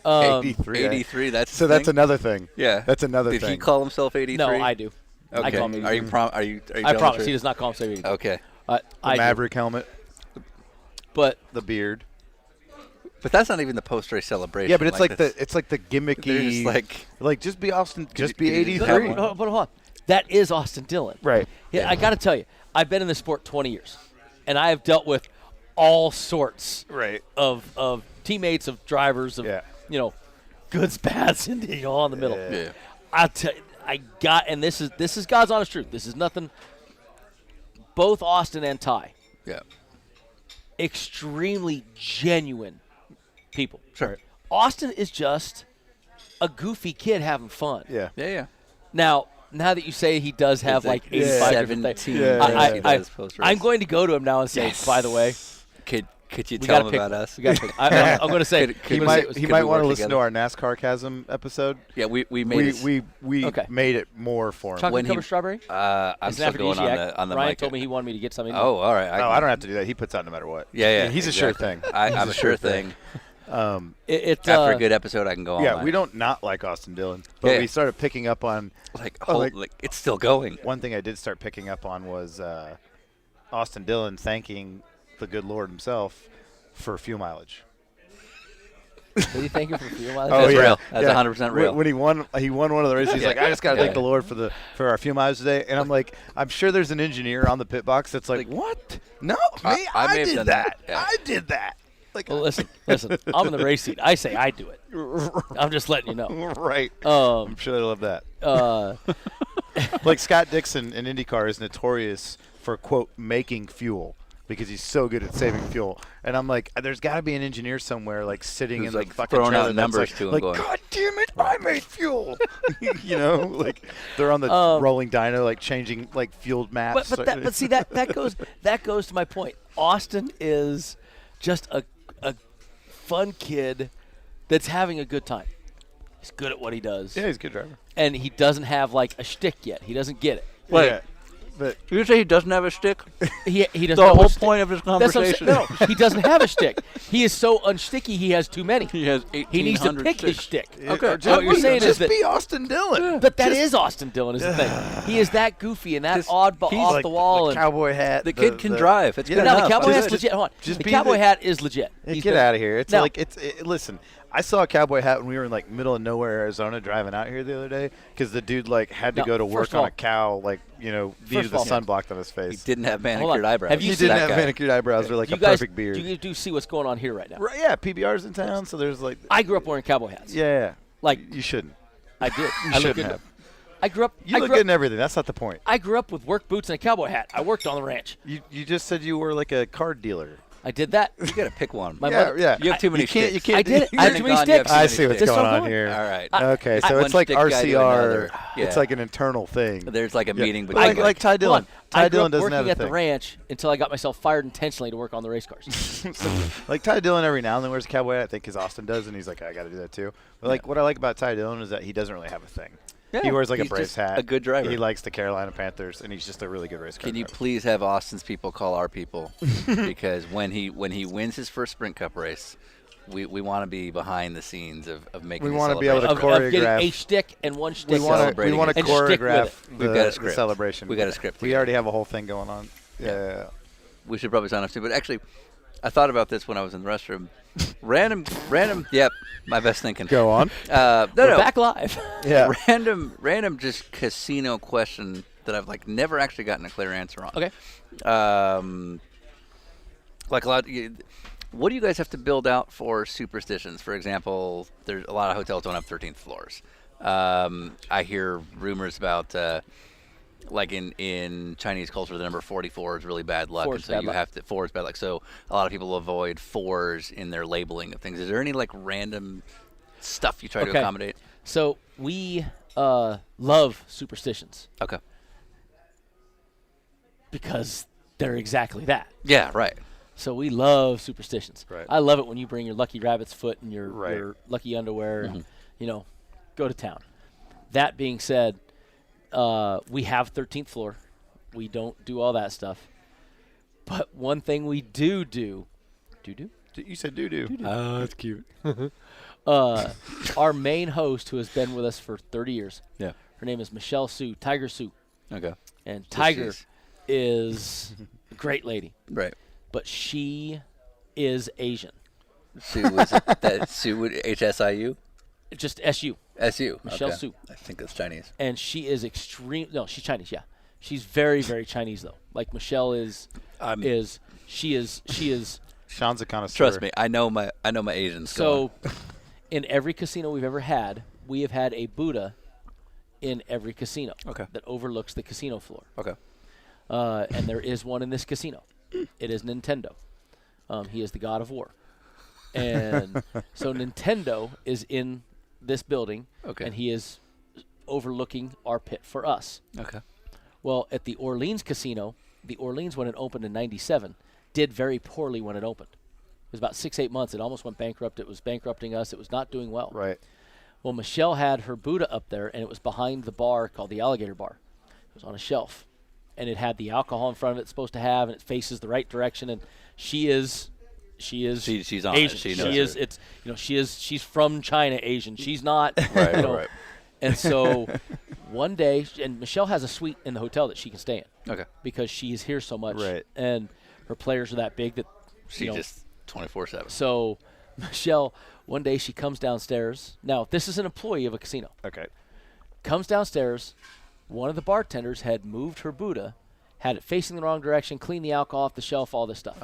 83. 83. That's so. That's another thing. Yeah, that's another Did thing. he call himself 83? No, I do. Okay. I call him 83. Are you I promise. He does not call himself 83. Okay. The Maverick helmet, but the beard. But that's not even the post-race celebration. Yeah, but it's like the gimmicky. Just just be Austin. Just be could you 83. But hold on. That is Austin Dillon. Right. Yeah, I got to tell you, I've been in this sport 20 years, and I have dealt with all sorts of teammates, of drivers, of goods, bads, and all in the middle. Yeah. I tell you, and this is God's honest truth. This is nothing. Both Austin and Ty, extremely genuine people. Sure. Austin is just a goofy kid having fun. Yeah. Yeah. Now that you say he does have like 85 different things, I'm going to go to him now and say, by the way, could you tell him about us? I'm going to say he might want to listen to our NASCAR Chasm episode. Yeah, we made we made it more for him. Chocolate covered strawberry? I'm still going on the Ryan mic. told me he wanted me to get something. Oh, all right. I don't have to do that. He puts out no matter what. Yeah. He's a sure thing. I'm a sure thing. After a good episode, I can go on. Yeah, we don't not like Austin Dillon, but we started picking up on it's still going. One thing I did start picking up on was Austin Dillon thanking the good Lord himself for fuel mileage. Did he thank you for fuel mileage? That's real. That's 100% real. When he won one of the races, he's like, I just got to thank the Lord for our fuel mileage today. And I'm like, I'm sure there's an engineer on the pit box that's like, what? No, I did that. Yeah. I did that. Like, well, listen. I'm in the race seat. I say I do it. I'm just letting you know. Right. I'm sure they love that. Like Scott Dixon in IndyCar is notorious for, quote, making fuel because he's so good at saving fuel. And I'm like, there's got to be an engineer somewhere like sitting in the fucking throwing trailer out numbers to him like, going, God damn it, I made fuel. Like they're on the rolling dyno, like changing like fueled maps. But see that goes to my point. Austin is just a fun kid that's having a good time. He's good at what he does. Yeah, he's a good driver. And he doesn't have like a shtick yet. He doesn't get it. Wait. Yeah. But you say he doesn't have a stick? He doesn't. The whole point of his conversation. No, he doesn't have a shtick. He is so unsticky. He has too many. He has 1,800 He needs to pick his shtick. Okay. What you're saying is that be Austin Dillon. But that is Austin Dillon is the thing. He is that goofy and that oddball off like the wall. The and cowboy hat. The kid can drive. It's good now enough. the cowboy hat's legit. Hold on. The cowboy hat is legit. Get out of here. It's listen. I saw a cowboy hat when we were in like middle of nowhere, Arizona, driving out here the other day because the dude like had to go to work on a cow, like needed the sunblock on his face. He didn't have manicured eyebrows. He didn't have manicured eyebrows or like a perfect beard. You do see what's going on here right now. Right, yeah, PBR's in town, so there's like. I grew up wearing cowboy hats. Yeah. Like you shouldn't. I did. You shouldn't have. I grew up. You look good in everything. That's not the point. I grew up with work boots and a cowboy hat. I worked on the ranch. You just said you were like a card dealer. I did that. You got to pick one. Yeah. You have too many sticks. You can't. I did it. I have too many sticks. I see what's going on here. All right. Okay, so it's like RCR. It's like an internal thing. There's like a meeting between. Like Ty Dillon. Ty Dillon doesn't have a thing. I grew up working at the ranch until I got myself fired intentionally to work on the race cars. Like Ty Dillon every now and then wears a cowboy hat, I think, because Austin does, and he's like, I got to do that too. But like, what I like about Ty Dillon is that he doesn't really have a thing. Yeah, he wears like a Braves hat. A good driver. He likes the Carolina Panthers, and he's just a really good race car Can you driver. please have Austin's people call our people? Because when he wins his first Sprint Cup race, we want to be behind the scenes of making. We want to be able to of choreograph. Getting a stick and one stick. We want to choreograph the celebration. We got a script. We already have a whole thing going on. Yeah. We should probably sign off too. But actually, I thought about this when I was in the restroom. Random. Yep, my best thinking. Go on. We're back live. Yeah. Random, just casino question that I've like never actually gotten a clear answer on. Okay. Like a lot. What do you guys have to build out for superstitions? For example, there's a lot of hotels don't have 13th floors. I hear rumors about. Like in Chinese culture, the number 44 is really bad luck, and so you have to 4 is bad luck. So a lot of people avoid 4s in their labeling of things. Is there any like random stuff you try to accommodate? So we love superstitions. Okay. Because they're exactly that. Yeah, right. So we love superstitions. Right. I love it when you bring your lucky rabbit's foot and your lucky underwear and go to town. That being said. We have 13th floor. We don't do all that stuff. But one thing we do. You said do. Oh, that's cute. Our main host, who has been with us for 30 years. Yeah. Her name is Michelle Sue, Tiger Sue. Okay. And Tiger is a great lady. Right. But she is Asian. Sue was that Sue HSIU? Just SU. SU. Michelle okay. Sue. I think it's Chinese. And she is extreme. No, she's Chinese. Yeah, she's very, very Chinese though. Like Michelle is. She is. Sean's a connoisseur. Trust me, I know my Asians. So, in every casino we've ever had, we have had a Buddha in every casino. Okay. That overlooks the casino floor. Okay. And there is one in this casino. It is Nintendo. He is the god of war. And so Nintendo is in this building, and he is overlooking our pit for us. Okay. Well, at the Orleans casino, the Orleans, when it opened in 97, did very poorly when it opened. It was about 6-8 months. It almost went bankrupt. It was bankrupting us. It was not doing well. Right. Well, Michelle had her Buddha up there, and it was behind the bar called the Alligator Bar. It was on a shelf, and it had the alcohol in front of it it's supposed to have, and it faces the right direction, and she's on Asian. it. She knows it's she's from China Asian. She's not right. And so one day, and Michelle has a suite in the hotel that she can stay in. Okay. Because she is here so much. Right. And her players are that big that She just 24/7. So Michelle, one day she comes downstairs. Now, this is an employee of a casino. Okay. Comes downstairs. One of the bartenders had moved her Buddha, had it facing the wrong direction, cleaned the alcohol off the shelf, all this stuff.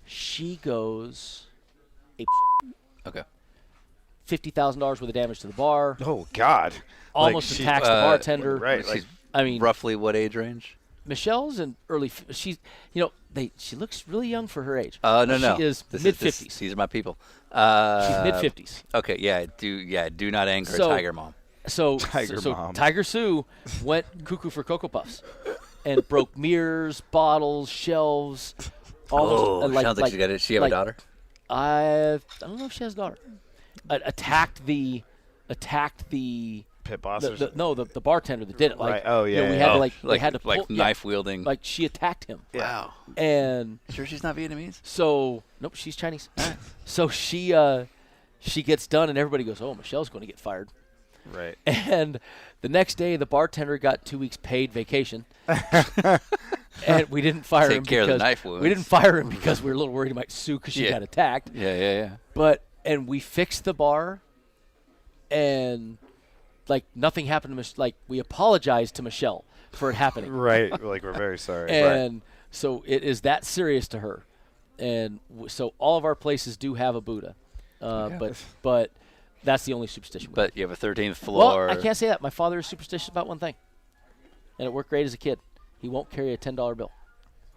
She goes Okay. $50,000 worth of damage to the bar. Oh God. Almost Like attacks the bartender. Right. She's I mean, roughly what age range? Michelle's in early. She's, she looks really young for her age. No. She is mid-50s. These are my people. She's mid-50s. Okay, do not anger Tiger Mom. So Mom. Tiger Sue went cuckoo for Cocoa Puffs and broke mirrors, bottles, shelves. Almost, sounds like she got it. She have a daughter? I don't know if she has a daughter. Attacked the pit boss. the bartender that did it. Like, right. Oh yeah. We had to pull, knife wielding. Like she attacked him. Wow. And sure she's not Vietnamese? So nope, she's Chinese. So she gets done, and everybody goes, "Oh, Michelle's going to get fired." Right. And the next day, the bartender got 2 weeks paid vacation, and we didn't fire him care of the knife wounds. We didn't fire him because we were a little worried he might sue because she got attacked. Yeah. And we fixed the bar, and nothing happened to we apologized to Michelle for it happening. Right. Like we're very sorry. And so it is that serious to her, and so all of our places do have a Buddha, but that's the only superstition. But you have a 13th floor. Well, I can't say that. My father is superstitious about one thing, and it worked great as a kid. He won't carry a $10 bill.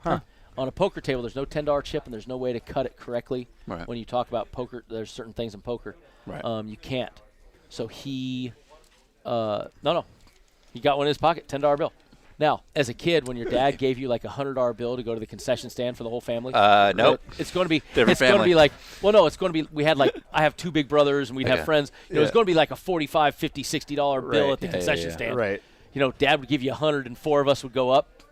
Huh. On a poker table, there's no $10 chip, and there's no way to cut it correctly. Right. When you talk about poker, there's certain things in poker. Right. You can't. So he, he got one in his pocket, $10 bill. Now, as a kid, when your dad gave you like a $100 bill to go to the concession stand for the whole family, nope. It's going to be different family. Going to be like, well, no, it's going to be. We had I have 2 big brothers, and we'd have friends. It's going to be like a $45, $50, $60 bill at the concession stand. Right. Dad would give you 100, and 4 of us would go up.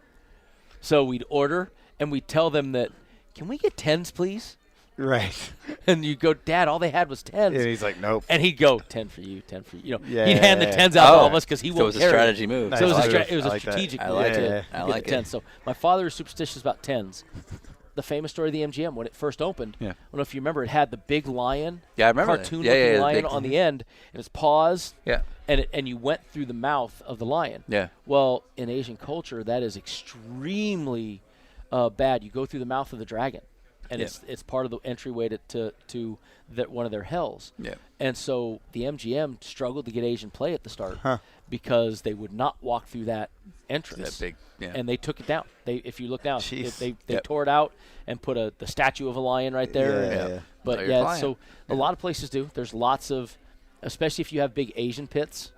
So we'd order, and we'd tell them that, can we get 10s, please? Right. And you go, Dad, all they had was 10s. And he's like, nope. And he'd go, 10 for you, 10 for you. He'd hand the 10s out to all of us because he won't carry. So carry it was a strategy move. So Nice. it was a strategic move. I like it. To I get like the 10s. it. So my father is superstitious about 10s. The famous story of the MGM, when it first opened, I don't know if you remember, it had the big lion, I remember cartoon-looking lion on the end, and its paws, and you went through the mouth of the lion. Yeah. Well, in Asian culture, that is extremely bad. You go through the mouth of the dragon, and it's part of the entryway to one of their hells. Yeah. And so the MGM struggled to get Asian play at the start because they would not walk through that entrance. That big, And they took it down. If you look down, Jeez. they tore it out and put the statue of a lion right there. Yeah. But so a lot of places do. There's lots of, especially if you have big Asian pits,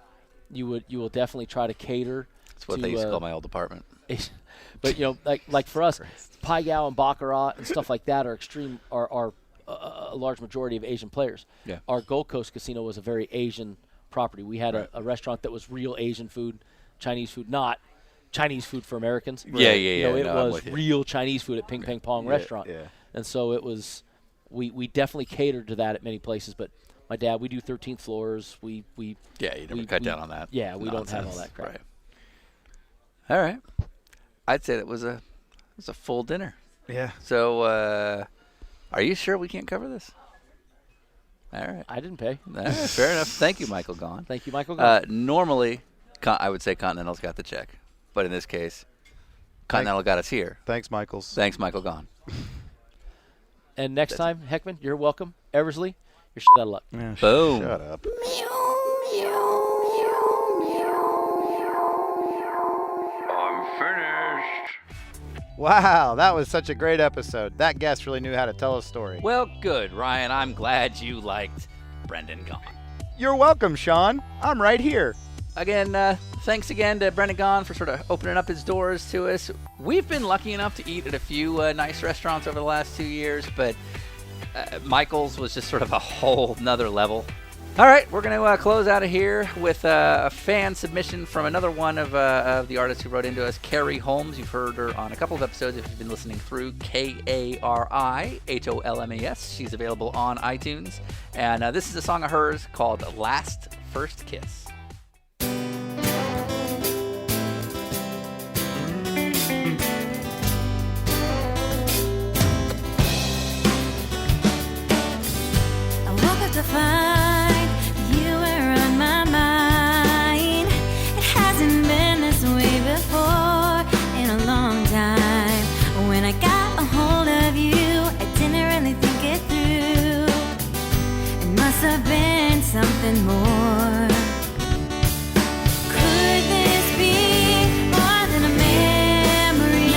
you will definitely try to cater. That's what they used to call my old apartment. But like for us, Pai Gow and Baccarat and stuff like that are a large majority of Asian players. Yeah. Our Gold Coast casino was a very Asian property. We had a restaurant that was real Asian food, Chinese food, not Chinese food for Americans. Yeah. It was real Chinese food at Ping Pong restaurant. Yeah. And so it was we definitely catered to that at many places. But my dad, we do 13th floors. You never cut down on that. Yeah, we nonsense. don't have all that crap. Right. All right. I'd say that was a full dinner. Yeah. So, are you sure we can't cover this? All right. I didn't pay. All right, fair enough. Thank you, Michael Gaughan. Thank you, Michael Gaughan. Normally, I would say Continental's got the check. But in this case, Continental got us here. Thanks, Michaels. Thanks, Michael Gaughan. And next time, Heckman, you're welcome. Eversley, you're shit out of luck. Yeah, Boom. Shut up. I'm finished. Wow, that was such a great episode. That guest really knew how to tell a story. Well, good, Ryan. I'm glad you liked Brendan Gaughan. You're welcome, Sean. I'm right here. Again, thanks again to Brendan Gaughan for sort of opening up his doors to us. We've been lucky enough to eat at a few nice restaurants over the last 2 years, but Michael's was just sort of a whole nother level. All right, we're going to close out of here with a fan submission from another one of the artists who wrote into us, Kari Holmes. You've heard her on a couple of episodes if you've been listening through, Kariholmes. She's available on iTunes. And this is a song of hers called Last First Kiss. I woke up to find you were on my mind. It hasn't been this way before in a long time. When I got a hold of you, I didn't really think it through. It must have been something more. Could this be more than a memory?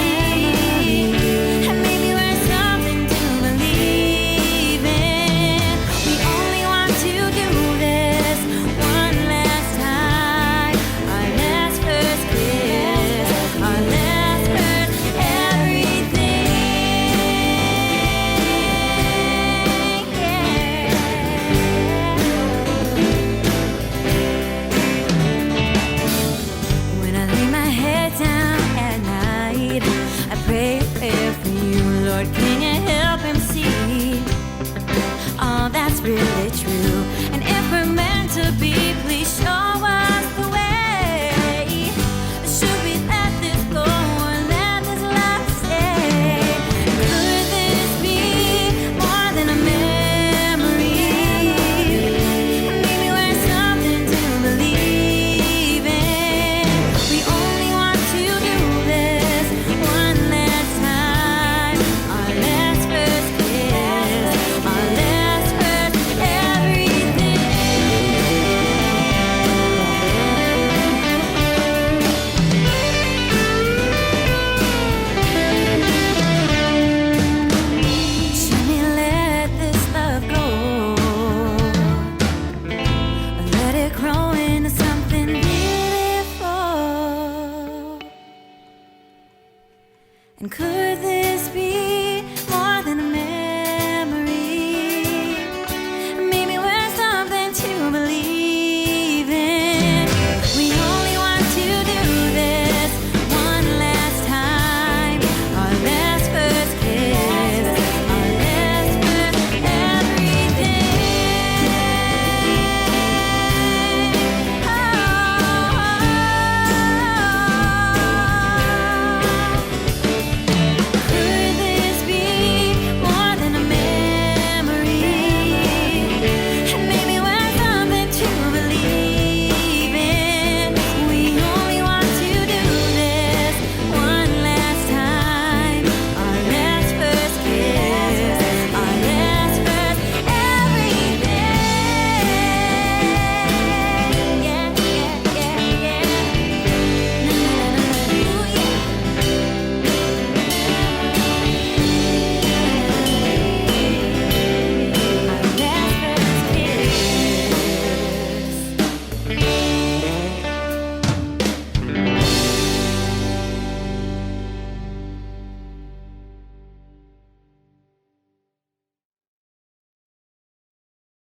And maybe we're something to believe in. We only want to do this one last time. Our last first kiss, our last first everything. When I lay my head down at night, I pray a prayer for you, Lord. Can you help him see? Oh, that's really true. And if we're meant to be, please show us the way. Should we let this go or let this love stay? Could this be more than a memory? Maybe we're something to believe in. We only want to do this one last time. Our last first kiss, our last first everything. Should we let this love go? Or let it grow into something beautiful? And could this be